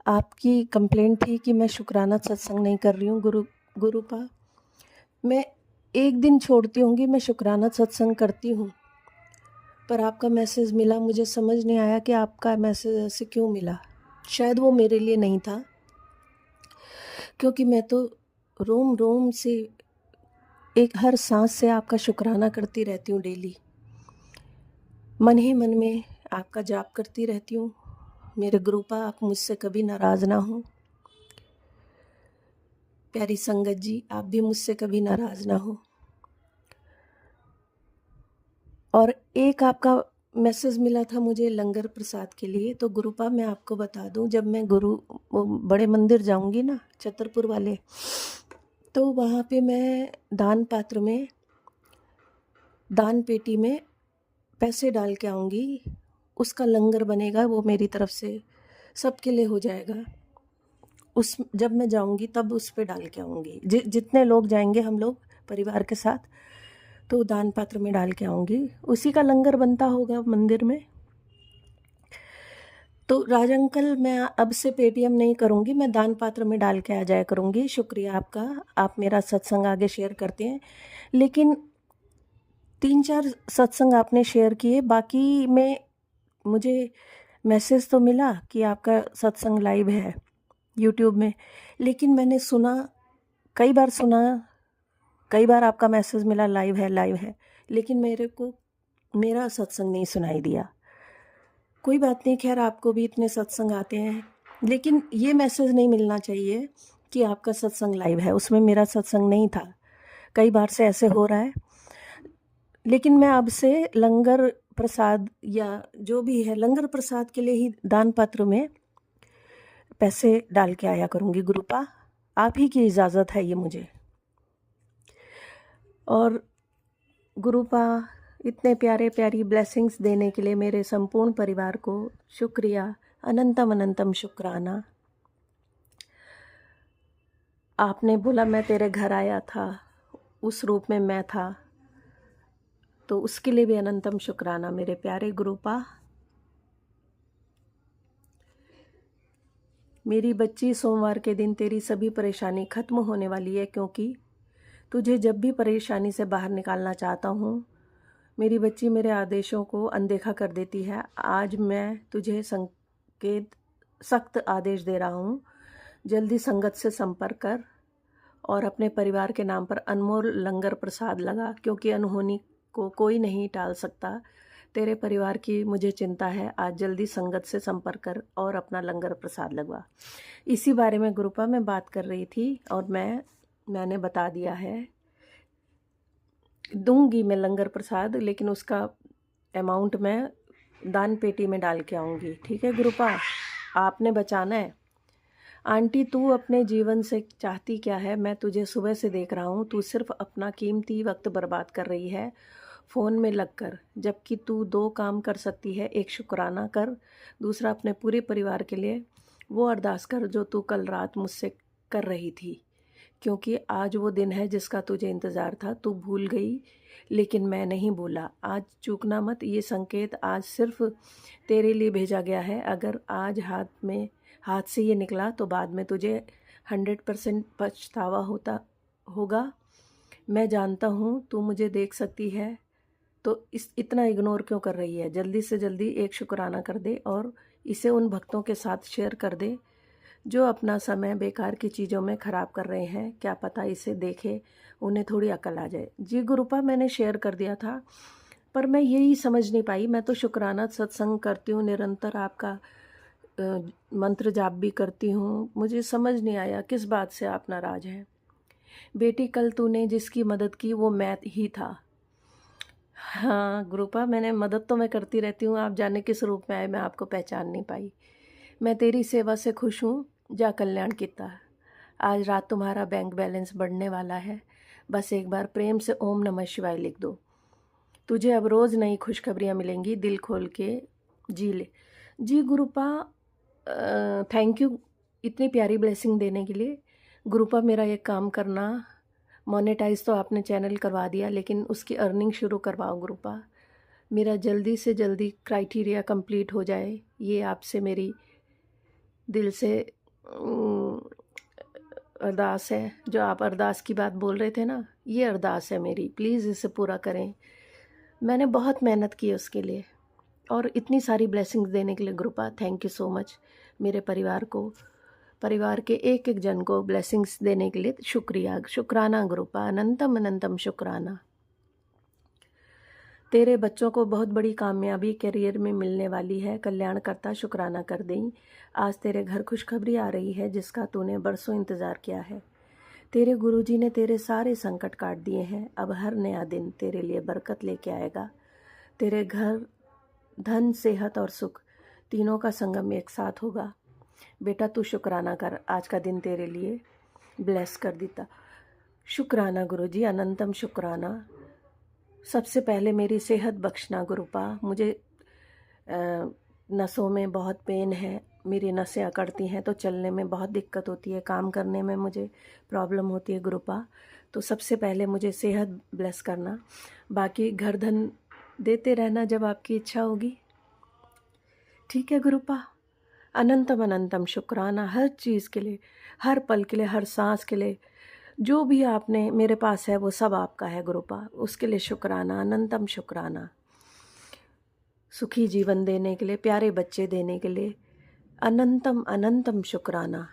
[SPEAKER 8] आपकी कंप्लेंट थी कि मैं शुक्राना सत्संग नहीं कर रही हूँ। गुरुपा, मैं एक दिन छोड़ती होंगी, मैं शुक्राना सत्संग करती हूँ, पर आपका मैसेज मिला, मुझे समझ नहीं आया कि आपका मैसेज ऐसे क्यों मिला। शायद वो मेरे लिए नहीं था, क्योंकि मैं तो रोम रोम से, एक हर सांस से आपका शुक्राना करती रहती हूँ डेली। मन ही मन में आपका जाप करती रहती हूँ। मेरे गुरुपा, आप मुझसे कभी नाराज़ ना हो। प्यारी संगत जी, आप भी मुझसे कभी नाराज़ ना हो। और एक आपका मैसेज मिला था मुझे लंगर प्रसाद के लिए। तो गुरुपा, मैं आपको बता दूं, जब मैं बड़े मंदिर जाऊंगी ना, छतरपुर वाले, तो वहाँ पे मैं दान पात्र में, दान पेटी में पैसे डाल के आऊँगी। उसका लंगर बनेगा, वो मेरी तरफ से सबके लिए हो जाएगा। जब मैं जाऊँगी तब उस पे डाल के आऊँगी। जितने लोग जाएंगे हम लोग परिवार के साथ, तो दान पात्र में डाल के आऊँगी। उसी का लंगर बनता होगा मंदिर में। तो राज अंकल, मैं अब से पेटीएम नहीं करूँगी, मैं दान पात्र में डाल के आ जाया करूँगी। शुक्रिया आपका, आप मेरा सत्संग आगे शेयर करते हैं। लेकिन 3-4 सत्संग आपने शेयर किए, बाकी में मुझे मैसेज तो मिला कि आपका सत्संग लाइव है यूट्यूब में, लेकिन मैंने सुना, कई बार आपका मैसेज मिला लाइव है, लेकिन मेरे को मेरा सत्संग नहीं सुनाई दिया। कोई बात नहीं, खैर आपको भी इतने सत्संग आते हैं, लेकिन ये मैसेज नहीं मिलना चाहिए कि आपका सत्संग लाइव है। उसमें मेरा सत्संग नहीं था। कई बार से ऐसे हो रहा है। लेकिन मैं अब से लंगर प्रसाद या जो भी है, लंगर प्रसाद के लिए ही दान पात्र में पैसे डाल के आया करूँगी। गुरुपा, आप ही की इजाज़त है ये मुझे। और गुरुपा, इतने प्यारे प्यारी ब्लेसिंग्स देने के लिए मेरे संपूर्ण परिवार को शुक्रिया, अनंतम अनंतम शुक्राना। आपने बोला मैं तेरे घर आया था, उस रूप में मैं था, तो उसके लिए भी अनंतम शुक्राना मेरे प्यारे गुरुपा। मेरी बच्ची, सोमवार के दिन तेरी सभी परेशानी खत्म होने वाली है, क्योंकि तुझे जब भी परेशानी से बाहर निकालना चाहता हूँ, मेरी बच्ची मेरे आदेशों को अनदेखा कर देती है। आज मैं तुझे सख्त आदेश दे रहा हूँ, जल्दी संगत से संपर्क कर और अपने परिवार के नाम पर अनमोल लंगर प्रसाद लगा, क्योंकि अनहोनी को कोई नहीं टाल सकता। तेरे परिवार की मुझे चिंता है। आज जल्दी संगत से संपर्क कर और अपना लंगर प्रसाद लगवा। इसी बारे में गुरुपा मैं बात कर रही थी, और मैंने बता दिया है, दूंगी मैं लंगर प्रसाद, लेकिन उसका अमाउंट मैं दान पेटी में डाल के आऊँगी। ठीक है गुरुपा, आपने बचाना है। आंटी, तू अपने जीवन से चाहती क्या है? मैं तुझे सुबह से देख रहा हूँ, तू सिर्फ अपना कीमती वक्त बर्बाद कर रही है फ़ोन में लगकर, जबकि तू 2 काम कर सकती है। एक, शुक्राना कर, दूसरा अपने पूरे परिवार के लिए वो अरदास कर जो तू कल रात मुझसे कर रही थी, क्योंकि आज वो दिन है जिसका तुझे इंतज़ार था। तू भूल गई, लेकिन मैं नहीं भूला। आज चूकना मत, ये संकेत आज सिर्फ तेरे लिए भेजा गया है। अगर आज हाथ से ये निकला तो बाद में तुझे 100% पछतावा होगा। मैं जानता हूँ तू मुझे देख सकती है, तो इतना इग्नोर क्यों कर रही है? जल्दी से जल्दी एक शुक्राना कर दे और इसे उन भक्तों के साथ शेयर कर दे जो अपना समय बेकार की चीज़ों में ख़राब कर रहे हैं। क्या पता इसे देखे उन्हें थोड़ी अकल आ जाए। जी गुरुपा, मैंने शेयर कर दिया था, पर मैं यही समझ नहीं पाई। मैं तो शुक्राना सत्संग करती हूँ, निरंतर आपका मंत्र जाप भी करती हूँ, मुझे समझ नहीं आया किस बात से आप नाराज़ हैं। बेटी, कल तूने जिसकी मदद की वो मैं ही था। हाँ गुरुपा, मैंने मदद तो मैं करती रहती हूँ, आप जाने किस रूप में आए मैं आपको पहचान नहीं पाई। मैं तेरी सेवा से खुश हूँ, जा कल्याण किता। आज रात तुम्हारा बैंक बैलेंस बढ़ने वाला है। बस एक बार प्रेम से ओम नमः शिवाय लिख दो। तुझे अब रोज़ नई खुशखबरियाँ मिलेंगी, दिल खोल के जी ले। जी गुरुपा, थैंक यू इतनी प्यारी ब्लेसिंग देने के लिए। गुरुपा मेरा एक काम करना, मोनेटाइज तो आपने चैनल करवा दिया, लेकिन उसकी अर्निंग शुरू करवाओ गुरुपा। मेरा जल्दी से जल्दी क्राइटेरिया कंप्लीट हो जाए, ये आपसे मेरी दिल से अरदास है। जो आप अरदास की बात बोल रहे थे ना, ये अरदास है मेरी, प्लीज़ इसे पूरा करें। मैंने बहुत मेहनत की उसके लिए, और इतनी सारी ब्लेसिंग्स देने के लिए गुरुपा थैंक यू सो मच। मेरे परिवार को, परिवार के एक एक जन को ब्लेसिंग्स देने के लिए शुक्रिया, शुक्राना गुरुपा, अनंतम अनंतम शुक्राना। तेरे बच्चों को बहुत बड़ी कामयाबी करियर में मिलने वाली है, कल्याण करता शुक्राना कर दें। आज तेरे घर खुशखबरी आ रही है जिसका तूने बरसों इंतज़ार किया है। तेरे गुरुजी ने तेरे सारे संकट काट दिए हैं। अब हर नया दिन तेरे लिए बरकत लेके आएगा। तेरे घर धन, सेहत और सुख तीनों का संगम एक साथ होगा। बेटा तू शुक्राना कर, आज का दिन तेरे लिए ब्लेस कर देता। शुक्राना गुरुजी, अनंतम शुक्राना। सबसे पहले मेरी सेहत बख्शना गुरुपा। मुझे नसों में बहुत पेन है, मेरी नसें अकड़ती हैं तो चलने में बहुत दिक्कत होती है, काम करने में मुझे प्रॉब्लम होती है गुरुपा। तो सबसे पहले मुझे सेहत ब्लेस करना, बाकी घर धन देते रहना जब आपकी इच्छा होगी। ठीक है गुरुपा। अनंतम अनंतम शुक्राना हर चीज़ के लिए, हर पल के लिए, हर सांस के लिए। जो भी आपने मेरे पास है वो सब आपका है गुरुपा, उसके लिए शुक्राना, अनंतम शुक्राना। सुखी जीवन देने के लिए, प्यारे बच्चे देने के लिए अनंतम अनंतम शुक्राना।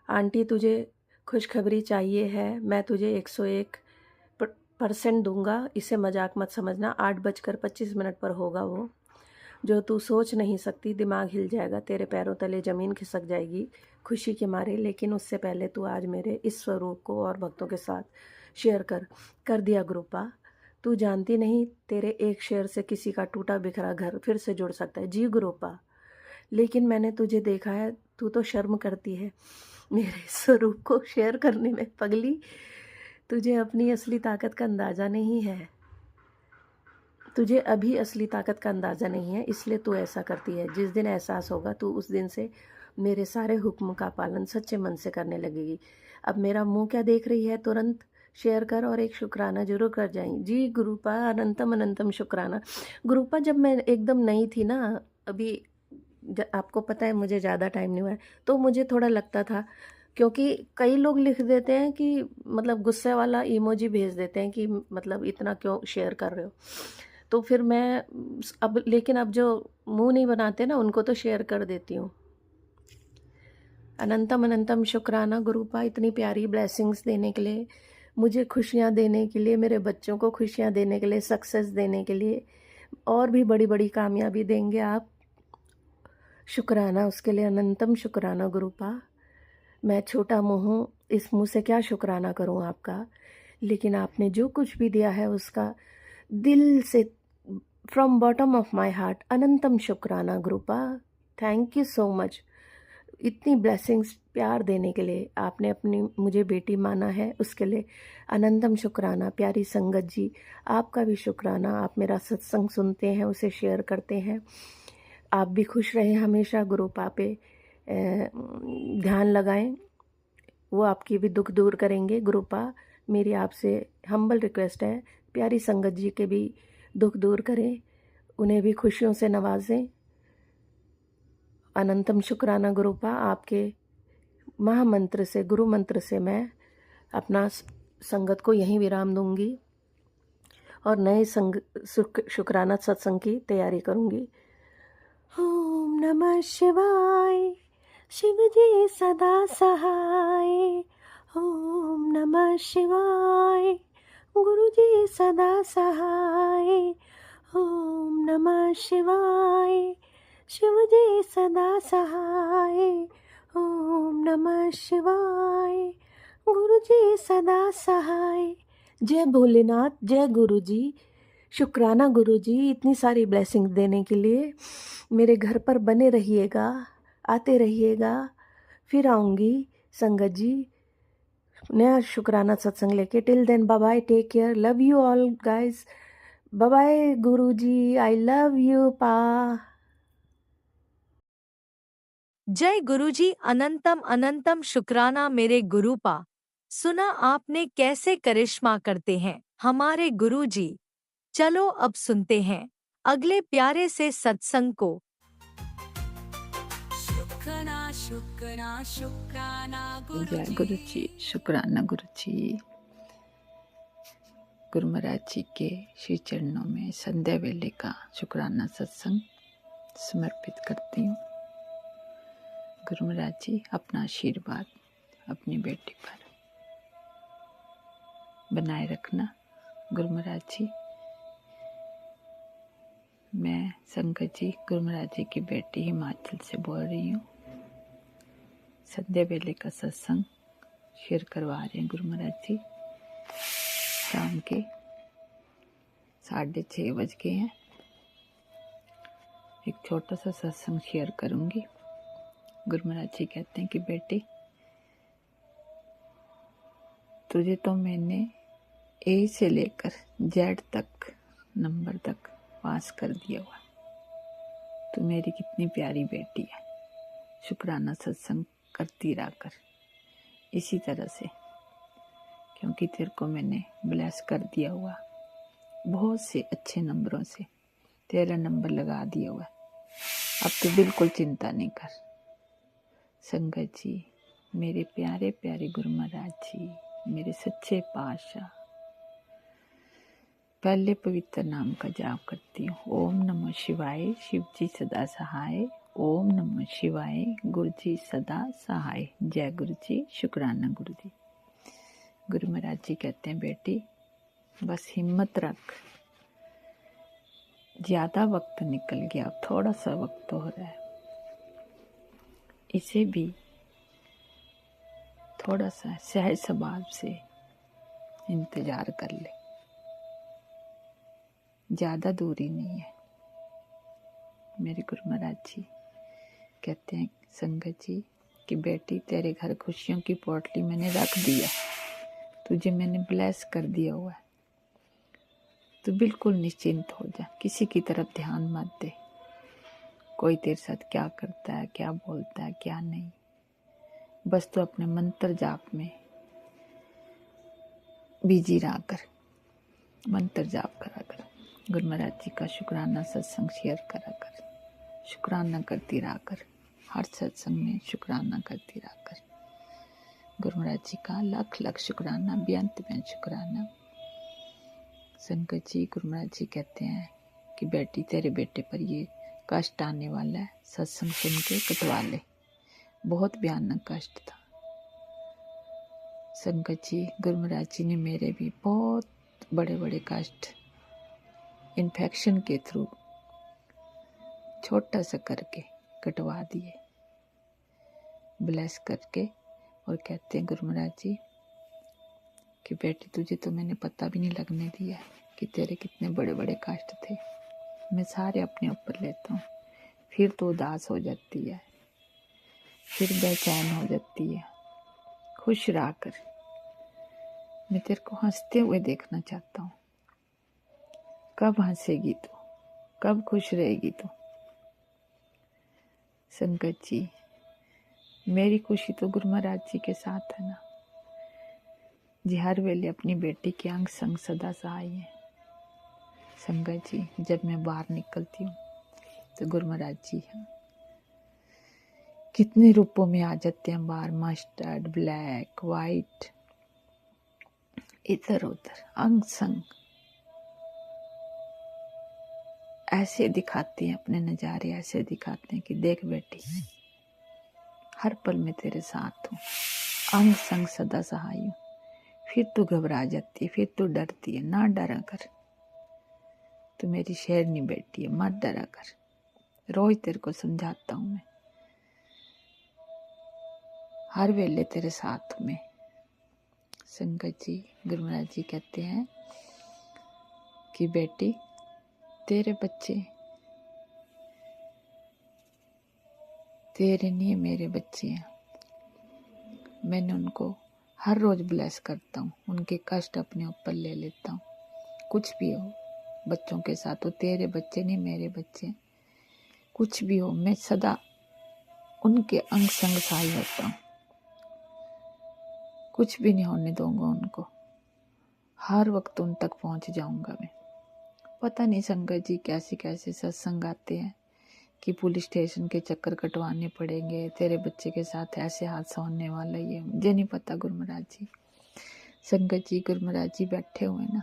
[SPEAKER 8] आंटी तुझे खुशखबरी चाहिए है, मैं तुझे 101% दूंगा, इसे मजाक मत समझना। 8:25 पर होगा वो। जो तू सोच नहीं सकती, दिमाग हिल जाएगा, तेरे पैरों तले ज़मीन खिसक जाएगी खुशी के मारे। लेकिन उससे पहले तू आज मेरे इस स्वरूप को और भक्तों के साथ शेयर कर दिया गुरुपा। तू जानती नहीं, तेरे एक शेयर से किसी का टूटा बिखरा घर फिर से जुड़ सकता है। जी गुरुपा, लेकिन मैंने तुझे देखा है, तू तो शर्म करती है मेरे स्वरूप को शेयर करने में। पगली, तुझे अपनी असली ताकत का अंदाज़ा नहीं है। तुझे अभी असली ताकत का अंदाज़ा नहीं है, इसलिए तू ऐसा करती है। जिस दिन एहसास होगा तू उस दिन से मेरे सारे हुक्म का पालन सच्चे मन से करने लगेगी। अब मेरा मुंह क्या देख रही है, तुरंत शेयर कर और एक शुक्राना जरूर कर जाएं। जी गुरुपा, अनंतम अनंतम शुक्राना। गुरुपा, जब मैं एकदम नई थी ना, अभी आपको पता है मुझे ज़्यादा टाइम नहीं हुआ है, तो मुझे थोड़ा लगता था, क्योंकि कई लोग लिख देते हैं कि मतलब गुस्से वाला इमोजी भेज देते हैं कि मतलब इतना क्यों शेयर कर रहे हो। तो फिर मैं लेकिन अब जो मुंह नहीं बनाते ना, उनको तो शेयर कर देती हूँ। अनंतम अनंतम शुक्राना गुरुपा, इतनी प्यारी ब्लेसिंग्स देने के लिए, मुझे खुशियाँ देने के लिए, मेरे बच्चों को खुशियाँ देने के लिए, सक्सेस देने के लिए, और भी बड़ी बड़ी कामयाबी देंगे आप। शुक्राना उसके लिए, अनंतम शुक्राना गुरुपा। मैं छोटा मुँह हूँ, इस मुँह से क्या शुक्राना करूँ आपका, लेकिन आपने जो कुछ भी दिया है उसका दिल से, from bottom of my heart, अनंतम शुक्राना गुरुपा। Thank you so much. इतनी ब्लेसिंग्स, प्यार देने के लिए, आपने अपनी मुझे बेटी माना है, उसके लिए अनंतम शुक्राना। प्यारी संगत जी, आपका भी शुक्राना। आप मेरा सत्संग सुनते हैं, उसे शेयर करते हैं। आप भी खुश रहें हमेशा, गुरुपा पे ध्यान लगाएं, वो आपकी भी दुख दूर करेंगे गुरुपा। मेरी आपसे हम्बल रिक्वेस्ट है, प्यारी संगत जी के भी दुख दूर करें, उन्हें भी खुशियों से नवाजें। अनंतम शुक्राना गुरुपा। आपके महामंत्र से, गुरु मंत्र से मैं अपना संगत को यहीं विराम दूंगी और नए शुक्राना सत्संग की तैयारी करूंगी। ओम नमः शिवाय, शिव जी सदा सहाय। ओम नमः शिवाय, गुरु जी सदा सहाय। ओम नमः शिवाय, शिव जी सदा सहाय। ओम नमः शिवाय, गुरु जी सदा सहाय। जय भोलेनाथ, जय गुरु जी। शुक्राना गुरु जी, इतनी सारी ब्लेसिंग देने के लिए। मेरे घर पर बने रहिएगा, आते रहिएगा, फिर आऊँगी संगत जी नया शुक्राना सत्संग लेके। Till then bye bye, take care, love you all guys, bye bye Guru ji, I love you पा।
[SPEAKER 5] जय गुरुजी। अनंतम अनंतम शुक्राना मेरे गुरुपा। सुना आपने कैसे करिश्मा करते हैं हमारे गुरुजी। चलो अब सुनते हैं अगले प्यारे से सत्संग को।
[SPEAKER 3] शुक्राना शुक्राना शुक्राना
[SPEAKER 9] जय गुरु जी, शुक्राना गुरु जी। गुरु महाराज जी के श्री चरणों में संध्या वेले का शुक्राना सत्संग समर्पित करती हूँ। गुरु महाराज जी अपना आशीर्वाद अपनी बेटी पर बनाए रखना। गुरु महाराज जी, मैं संगत जी गुरु महाराज जी की बेटी हिमाचल से बोल रही हूँ। संध्या वेले का सत्संग शेयर करवा रहे हैं गुरु महाराज जी। शाम के 6:30 बज गए हैं। एक छोटा सा सत्संग शेयर करूंगी। गुरु महाराज जी कहते हैं कि बेटी, तुझे तो मैंने ए से लेकर जेड तक नंबर तक पास कर दिया हुआ। तू मेरी कितनी प्यारी बेटी है। शुक्राना सत्संग करती रहा कर इसी तरह से, क्योंकि तेरे को मैंने ब्लेस कर दिया हुआ बहुत से अच्छे नंबरों से। तेरा नंबर लगा दिया हुआ। अब तो बिल्कुल चिंता नहीं कर। संगत जी, मेरे प्यारे प्यारे गुरु महाराज जी, मेरे सच्चे पातशाह, पहले पवित्र नाम का जाप करती हूँ। ओम नमः शिवाय, शिव जी सदा सहाय। ओम नमः शिवाय, गुरु जी सदा सहाय। जय गुरु जी, शुक्राना गुरु जी। गुरु महाराज जी कहते हैं बेटी, बस हिम्मत रख। ज्यादा वक्त निकल गया, अब थोड़ा सा वक्त तो हो रहा है। इसे भी थोड़ा सा सहज स्वभाव से इंतजार कर ले। ज्यादा दूरी नहीं है। मेरे गुरु महाराज जी कहते हैं संगत जी कि बेटी, तेरे घर खुशियों की पोटली मैंने रख दिया। तुझे मैंने ब्लेस कर दिया हुआ है। तू बिल्कुल निश्चिंत हो जा। किसी की तरफ ध्यान मत दे। कोई तेरे साथ क्या करता है, क्या बोलता है, क्या नहीं। बस तू अपने मंत्र जाप में बिजी रहा कर। मंत्र जाप करा कर। गुरु महाराज जी का शुक्राना सत्संग शेयर करा कर। शुक्राना करती रहा कर। हर सत्संग में शुक्राना करती रहा कर। गुरु महाराज जी का लाख लाख शुक्राना, बेअंत बेअंत शुक्राना। संगत जी, गुरु महाराज जी कहते हैं कि बेटी, तेरे बेटे पर ये कष्ट आने वाला है। सत्संग सुन के कटवा ले। बहुत भयानक कष्ट था। संगत जी, गुरु महाराज जी ने मेरे भी बहुत बड़े बड़े कष्ट इन्फेक्शन के थ्रू छोटा सा करके कटवा दिए, ब्लेस करके। और कहते हैं गुरु महाराज जी कि बेटी, तुझे तो मैंने पता भी नहीं लगने दिया कि तेरे कितने बड़े बड़े कष्ट थे। मैं सारे अपने ऊपर लेता हूँ। फिर तो उदास हो जाती है, फिर बेचैन हो जाती है। खुश रहा कर। मैं तेरे को हंसते हुए देखना चाहता हूँ। कब हंसेगी तू, कब खुश रहेगी तू। संगत जी, मेरी खुशी तो गुरु महाराज जी के साथ है ना जी। हर वेले अपनी बेटी के अंग संग सदा सहाय है। संगत जी, जब मैं बाहर निकलती हूँ तो गुरु महाराज जी हैं कितने रूपों में आ जाते हैं बाहर। मस्टर्ड, ब्लैक, वाइट, इधर उधर अंग संग ऐसे दिखाते हैं अपने नज़ारे। ऐसे दिखाते हैं कि देख बेटी, हर पल में तेरे साथ हूँ, अंग संग सदा सहाय हूँ। फिर तू घबरा जाती है, फिर तू डरती है। ना डरा कर। तू मेरी शेरनी बेटी है, मत डरा कर। रोज तेरे को समझाता हूँ मैं। हर वेले तेरे साथ हूँ मैं। संगत जी, गुरु महाराज जी कहते हैं कि बेटी, तेरे बच्चे तेरे नहीं, मेरे बच्चे हैं। मैंने उनको हर रोज ब्लेस करता हूँ। उनके कष्ट अपने ऊपर ले लेता हूँ। कुछ भी हो बच्चों के साथ, तो तेरे बच्चे नहीं, मेरे बच्चे। कुछ भी हो, मैं सदा उनके अंग संग सहाय होता हूँ। कुछ भी नहीं होने दूंगा उनको, हर वक्त उन तक पहुंच जाऊंगा मैं। पता नहीं संगत जी कैसे कैसे सत्संग आते हैं कि पुलिस स्टेशन के चक्कर कटवाने पड़ेंगे, तेरे बच्चे के साथ ऐसे हादसा होने वाला, ये मुझे नहीं पता गुरु महाराज जी। संगत जी गुरु महाराज जी बैठे हुए ना,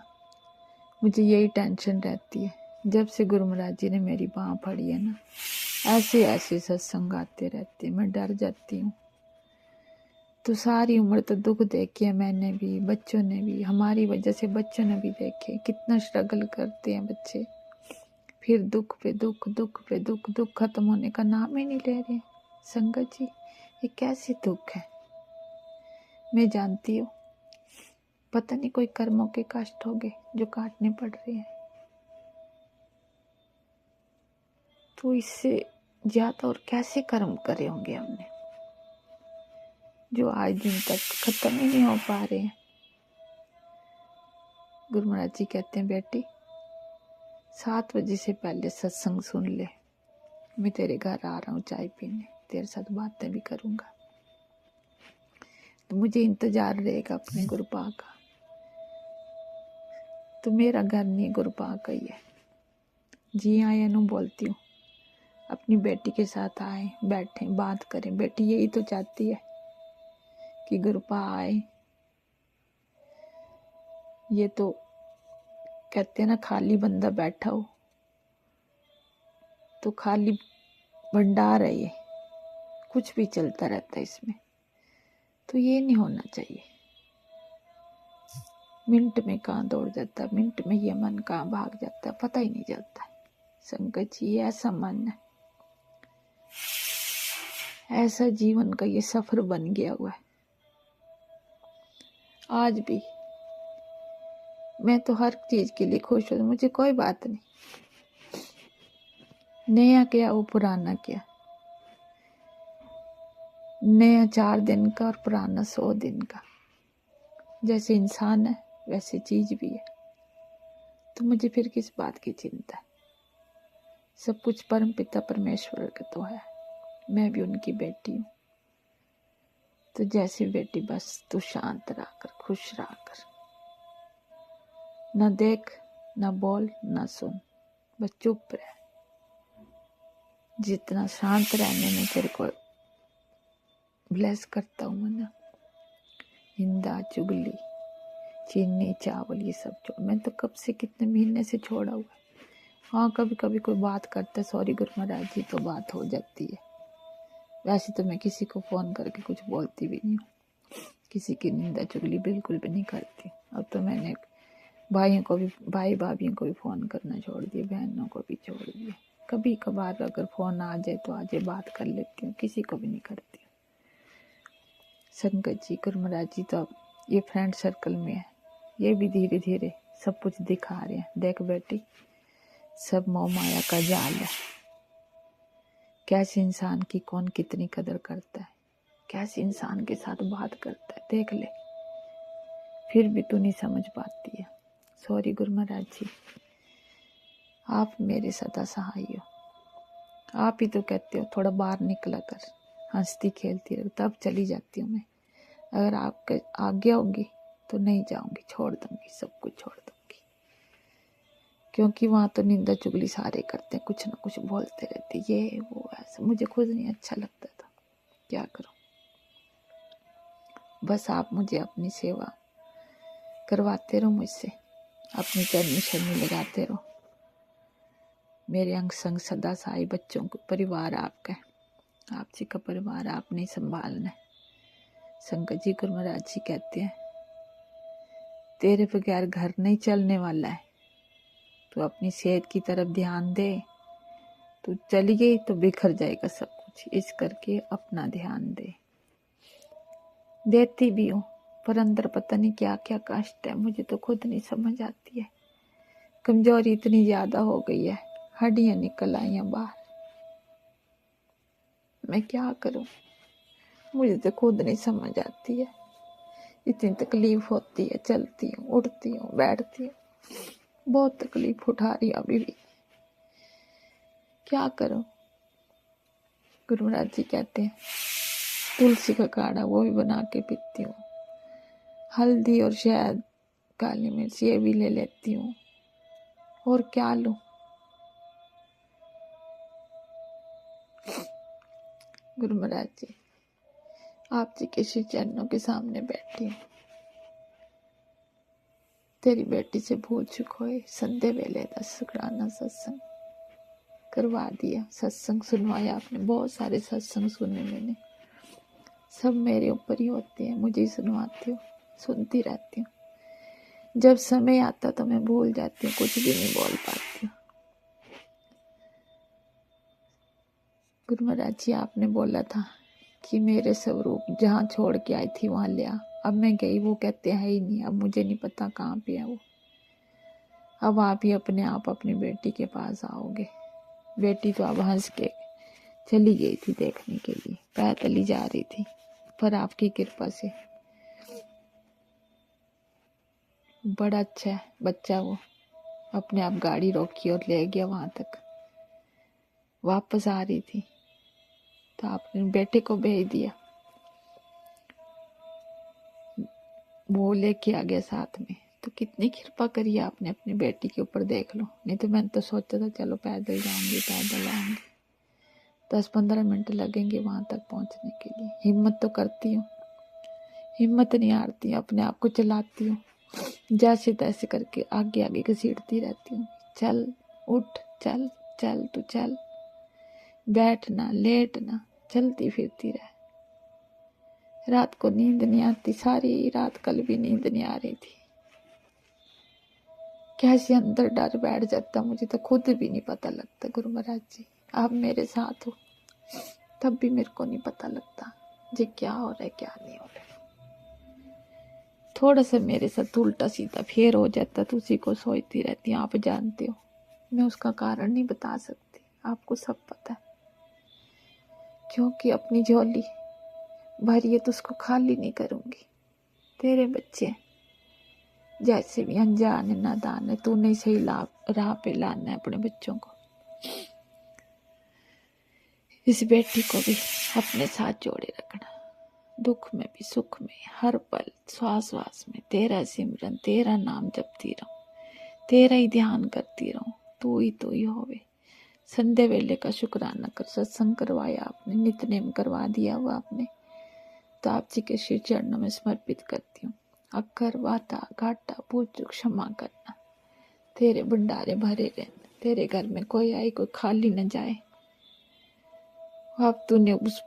[SPEAKER 9] मुझे यही टेंशन रहती है। जब से गुरु महाराज जी ने मेरी बाँह फड़ी है ना, ऐसे ऐसे सत्संग आते रहते, मैं डर जाती हूँ। तो सारी उम्र तो दुख देखे है मैंने भी, बच्चों ने भी, हमारी वजह से बच्चों ने भी देखे कितना स्ट्रगल करते हैं बच्चे, फिर दुख पे दुख, दुख पे दुख, दुख खत्म होने का नाम ही नहीं ले रहे। संगत जी ये कैसे दुख है? मैं जानती हूँ पता नहीं कोई कर्मों के कष्ट हो गए जो काटने पड़ रहे हैं, तो इससे ज्यादा और कैसे कर्म करे होंगे हमने जो आज दिन तक खत्म ही नहीं हो पा रहे हैं। गुरु महाराज जी कहते हैं बेटी 7 बजे से पहले सत्संग सुन ले, मैं तेरे घर आ रहा हूँ चाय पीने, तेरे साथ बातें भी करूँगा। तो मुझे इंतजार रहेगा अपने गुरुपा का। तो मेरा घर नहीं गुरुपा का ही है। जी हाँ या नो बोलती हूँ, अपनी बेटी के साथ आए, बैठे, बात करें। बेटी यही तो चाहती है कि गुरुपा आए। ये तो कहते हैं ना खाली बंदा बैठा हो तो खाली भंडार है, ये कुछ भी चलता रहता है इसमें, तो ये नहीं होना चाहिए। मिनट में कहाँ दौड़ जाता है, मिनट में ये मन कहाँ भाग जाता है, पता ही नहीं चलता है। संगत जी ऐसा मन है, ऐसा जीवन का ये सफर बन गया हुआ है। आज भी मैं तो हर चीज के लिए खुश हूँ, मुझे कोई बात नहीं, नया क्या वो पुराना क्या, नया 4 दिन का और पुराना 100 दिन का। जैसे इंसान है वैसे चीज भी है, तो मुझे फिर किस बात की चिंता है। सब कुछ परम पिता परमेश्वर का तो है, मैं भी उनकी बेटी हूँ। तो जैसी बेटी बस तू शांत रहकर, खुश रहकर, न देख न बोल न सुन, बस चुप रह। जितना शांत रहने में तेरे को ब्लेस करता हूँ मैं ना, निंदा चुगली चीनी चावल ये सब छोड़। मैं तो कब से कितने महीने से छोड़ा हुआ है। हाँ कभी कभी कोई बात करता है, सॉरी गुरु महाराज जी, तो बात हो जाती है। वैसे तो मैं किसी को फ़ोन करके कुछ बोलती भी नहीं हूँ, किसी की निंदा चुगली बिल्कुल भी नहीं करती। अब तो मैंने भाइयों को भी, भाई भाभियों को भी फ़ोन करना छोड़ दिया, बहनों को भी छोड़ दिया। कभी कभार अगर फ़ोन आ जाए तो आज बात कर लेती हूँ, किसी को भी नहीं करती। संगत जी गुरु महाराज जी तो अब ये फ्रेंड सर्कल में है, ये भी धीरे धीरे सब कुछ दिखा रहे हैं। देख बेटी सब मोह माया का जाल है, कैसे इंसान की कौन कितनी कदर करता है, कैसे इंसान के साथ बात करता है, देख ले। फिर भी तू नहीं समझ पाती है। सॉरी गुरु महाराज जी, आप मेरे सदा सहाय हो। आप ही तो कहते हो थोड़ा बाहर निकला कर, हंसती खेलती रहो, तब चली जाती हूँ मैं। अगर आपके आज्ञा होगी तो नहीं जाऊंगी, छोड़ दूंगी, सब कुछ छोड़ दूंगी। क्योंकि वहाँ तो निंदा चुगली सारे करते हैं, कुछ ना कुछ बोलते रहते, ये वो ऐसा, मुझे खुद नहीं अच्छा लगता था। क्या करूं, बस आप मुझे अपनी सेवा करवाते रहो मुझसे, अपनी चरनी शरणी लगाते रहो। मेरे अंग संग सदा साई बच्चों को, परिवार आपका है, आपसी का परिवार आपने संभालना है। संगत जी गुरु महाराज जी कहते हैं तेरे बगैर घर नहीं चलने वाला है, तो अपनी सेहत की तरफ ध्यान दे। तू चली गई तो बिखर जाएगा सब कुछ, इस करके अपना ध्यान दे। देती भी हूँ पर अंदर पता नहीं क्या क्या कष्ट है, मुझे तो खुद नहीं समझ आती है। कमजोरी इतनी ज्यादा हो गई है, हड्डियां निकल आई हैं बाहर। मैं क्या करूं, मुझे तो खुद नहीं समझ आती है। इतनी तकलीफ होती है, चलती हूँ, उठती हूँ, बैठती हूँ, बहुत तकलीफ उठा रही हूँ अभी भी। क्या करूं, गुरु महाराज जी कहते हैं तुलसी का काढ़ा वो भी बना के पीती हूँ, हल्दी और शहद काली मिर्च ये भी ले लेती हूँ, और क्या लूँ। गुरु महाराज जी आप जी के श्री चरणों के सामने बैठी हूँ, तेरी बेटी से भूल चुक होए संध्या वेले का शुक्राना सत्संग करवा दिया, सत्संग सुनवाया आपने। बहुत सारे सत्संग सुने मैंने, सब मेरे ऊपर ही होते हैं, मुझे ही सुनवाती हूँ, सुनती रहती हूँ। जब समय आता तो मैं भूल जाती हूँ, कुछ भी नहीं बोल पाती हूँ। गुरु महाराज जी आपने बोला था कि मेरे स्वरूप जहाँ छोड़ के आई थी वहाँ ले आ। अब मैं गई, वो कहते है ही नहीं, अब मुझे नहीं पता कहाँ पे है वो। अब आप ही अपने आप अपनी बेटी के पास आओगे। बेटी तो अब हंस के चली गई थी देखने के लिए, पैदल ही जा रही थी, पर आपकी कृपा से बड़ा अच्छा है बच्चा, वो अपने आप गाड़ी रोकी और ले गया वहां तक। वापस आ रही थी तो आपने बेटे को भेज दिया, वो लेके आ गया साथ में। तो कितनी कृपा करी आपने अपनी बेटी के ऊपर, देख लो। नहीं तो मैंने तो सोचा था चलो पैदल जाऊंगी, पैदल आऊंगी, 10-15 मिनट लगेंगे वहां तक पहुंचने के लिए। हिम्मत तो करती हूँ, हिम्मत नहीं हारती, अपने आप को चलाती हूँ, जैसे तैसे करके आगे आगे घसीटती रहती हूँ। चल उठ, चल चल तू चल, बैठना लेटना, चलती फिरती रह। रात को नींद नहीं आती, सारी रात कल भी नींद नहीं आ रही थी। कैसे अंदर डर बैठ जाता, मुझे तो खुद भी नहीं पता लगता। गुरु महाराज जी आप मेरे साथ हो, तब भी मेरे को नहीं पता लगता जी क्या हो रहा है क्या नहीं हो रहा। थोड़ा सा मेरे साथ उल्टा सीधा फेर हो जाता तो उसी को सोचती रहती। आप जानते हो मैं उसका कारण नहीं बता सकती, आपको सब पता है, क्योंकि अपनी झोली भरी है तो उसको खाली नहीं करूंगी। तेरे बच्चे जैसे भी अनजान है नादान है, तू नहीं सही राह पे लाना है अपने बच्चों को। इस बेटी को भी अपने साथ जोड़े रखना, दुख में भी सुख में, हर पल श्वास श्वास में तेरा सिमरन, तेरा नाम जपती रहूं, तेरा ही ध्यान करती रहूं। तू ही होवे। संध्या वेले का शुक्राना कर, सत्संग करवाया आपने, नित्यनेम करवा दिया वो आपने, तो आप जी के श्री चरणों में समर्पित करती हूँ। अक्कर वाता घाटा भूल चूक क्षमा करना, तेरे भंडारे भरे रहना, तेरे घर में कोई आए कोई खाली न जाए। अब तूने उस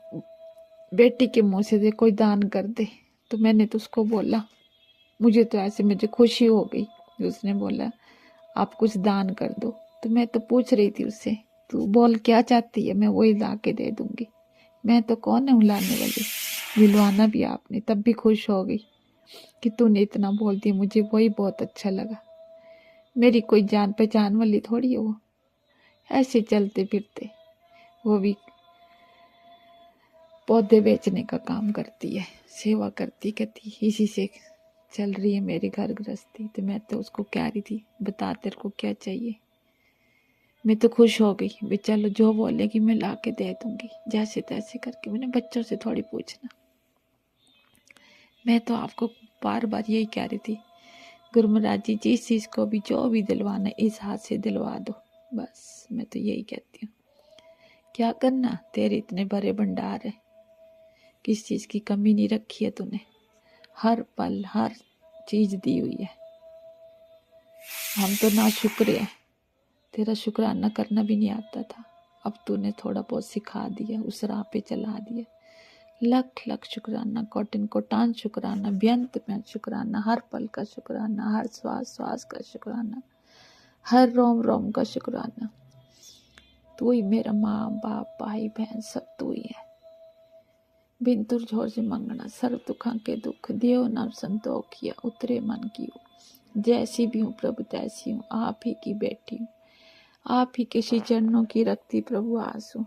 [SPEAKER 9] बेटी के मुंह से दे कोई दान कर दे, तो मैंने तो उसको बोला, मुझे तो ऐसे मुझे खुशी हो गई। उसने बोला आप कुछ दान कर दो, तो मैं तो पूछ रही थी उससे तू बोल क्या चाहती है, मैं वही ला के दे दूंगी। मैं तो कौन है लाने वाली, मिलवाना भी आपने, तब भी खुश हो गई कि तूने इतना बोल दिया। मुझे वही बहुत अच्छा लगा। मेरी कोई जान पहचान वाली थोड़ी है वो, ऐसे चलते फिरते वो भी पौधे बेचने का काम करती है, सेवा करती इसी से चल रही है मेरी घर गृहस्थी। तो मैं तो उसको कह रही थी बता तेरे को क्या चाहिए। मैं तो खुश हो गई भी चलो जो बोलेगी मैं ला के दे दूंगी, जैसे तैसे करके। मैंने बच्चों से थोड़ी पूछना, मैं तो आपको बार बार यही कह रही थी गुरु महाराज जी जिस चीज को भी जो भी दिलवाना इस हाथ से दिलवा दो, बस मैं तो यही कहती हूँ। क्या करना, तेरे इतने बड़े भंडार है, किस चीज की कमी नहीं रखी है तूने, हर पल हर चीज दी हुई है। हम तो ना शुक्र है, तेरा शुक्राना करना भी नहीं आता था, अब तूने थोड़ा बहुत सिखा दिया, उस राह पे चला दिया। लख लख शुक्राना, कोटिन कोटान शुक्राना, बेअंत में शुक्राना, हर पल का शुक्राना, हर श्वास श्वास का शुक्राना, हर रोम रोम का शुक्राना। तू ही मेरा माँ बाप भाई बहन सब तू ही है। बिन तुझोर से मंगना सर्व दुखा के दुख, देव नाम संतोखिया उतरे मन की हो। जैसी भी हूँ प्रभु तैसी हूँ, आप ही की बेटी हूँ, आप ही के श्री चरणों की रखती प्रभु आस हूँ।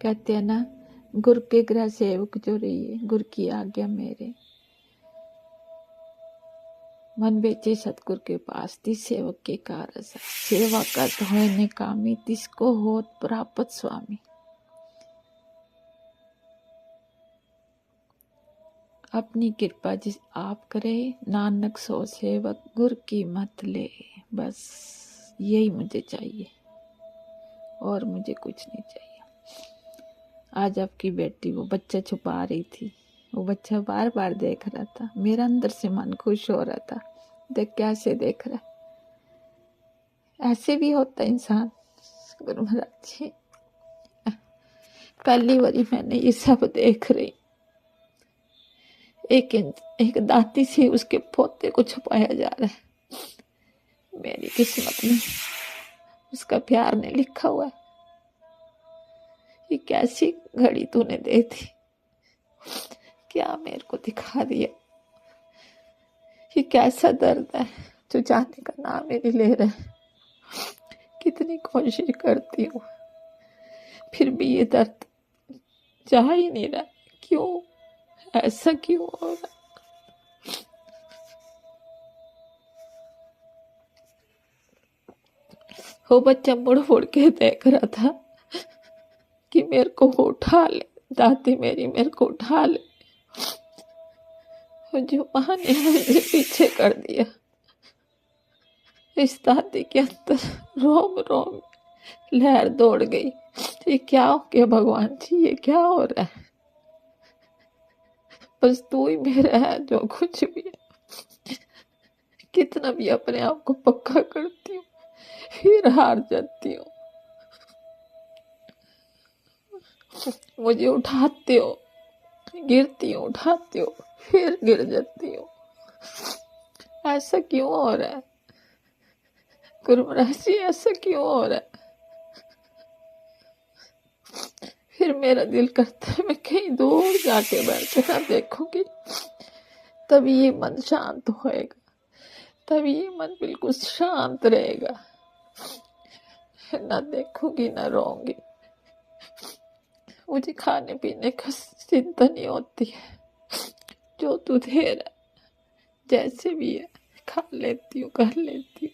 [SPEAKER 9] कहते हैं ना गुरु के ग्रह सेवक जो रहिए, गुरु की आज्ञा मेरे मन बेचे सतगुरु के पास, तिस सेवक के कारसा। सेवा करत होए ने कामी, तिसको होत प्राप्त स्वामी। अपनी कृपा जिस आप करे, नानक सो सेवक गुर की मत ले। बस यही मुझे चाहिए और मुझे कुछ नहीं चाहिए। आज आपकी बेटी वो बच्चा छुपा रही थी, वो बच्चा बार बार देख रहा था। मेरा अंदर से मन खुश हो रहा था, देख कैसे देख रहा है। ऐसे भी होता इंसान। गुरु महाराज जी, पहली बारी मैंने ये सब देख रही। एक दाती से उसके पोते को छुपाया जा रहा है। मेरी किस्मत में उसका प्यार नहीं लिखा हुआ है। ये कैसी घड़ी तूने दे दी, क्या मेरे को दिखा दिया। ये कैसा दर्द है जो जाने का नाम ही नहीं ले रहा है। कितनी कोशिश करती हूँ फिर भी ये दर्द जा ही नहीं रहा। क्यों, ऐसा क्यों हो रहा। वो बच्चा मुड़ मुड़ के देख रहा था कि मेरे को वो उठा ले, दादी मेरी मेरे को उठा ले। जो माँ ने मुझे पीछे कर दिया, इस दादी के अंदर रोम रोम लहर दौड़ गई। ये क्या हो गया भगवान जी, ये क्या हो रहा है। बस तू ही मेरा है जो कुछ भी है। कितना भी अपने आप को पक्का करती हूँ फिर हार जाती हूँ। मुझे उठाते हो, गिरती हूँ, उठाती हूँ, फिर गिर जाती हूँ। ऐसा क्यों हो रहा है गुरु महाराज जी, ऐसा क्यों हो रहा है। फिर मेरा दिल करता है मैं कहीं दूर जाके बैठ कर देखूंगी, तभी ये मन शांत होएगा, तभी ये मन बिल्कुल शांत रहेगा। ना देखूंगी ना रोऊंगी। मुझे खाने पीने का चिंता नहीं होती है। जो तू दे रहा जैसे भी है खा लेती हूँ, कर लेती हूँ।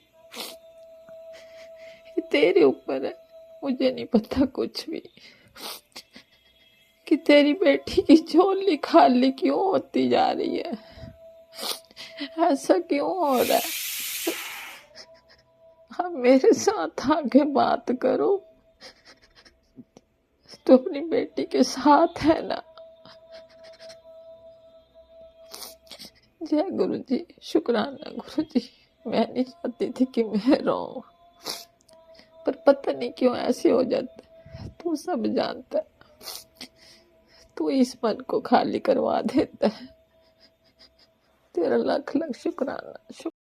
[SPEAKER 9] ये तेरे ऊपर है, मुझे नहीं पता कुछ भी कि तेरी बेटी की झोली खाली क्यों होती जा रही है। ऐसा क्यों हो रहा है। आप मेरे साथ आके बात करो। तो अपनी बेटी के साथ है ना। जय गुरु जी, शुक्राना गुरु जी। मैं नहीं चाहती थी कि मैं रोऊं, पर पता नहीं क्यों ऐसे हो जाता है। तू सब जानता है, तू इस मन को खाली करवा देता है। तेरा लाख लाख शुक्राना।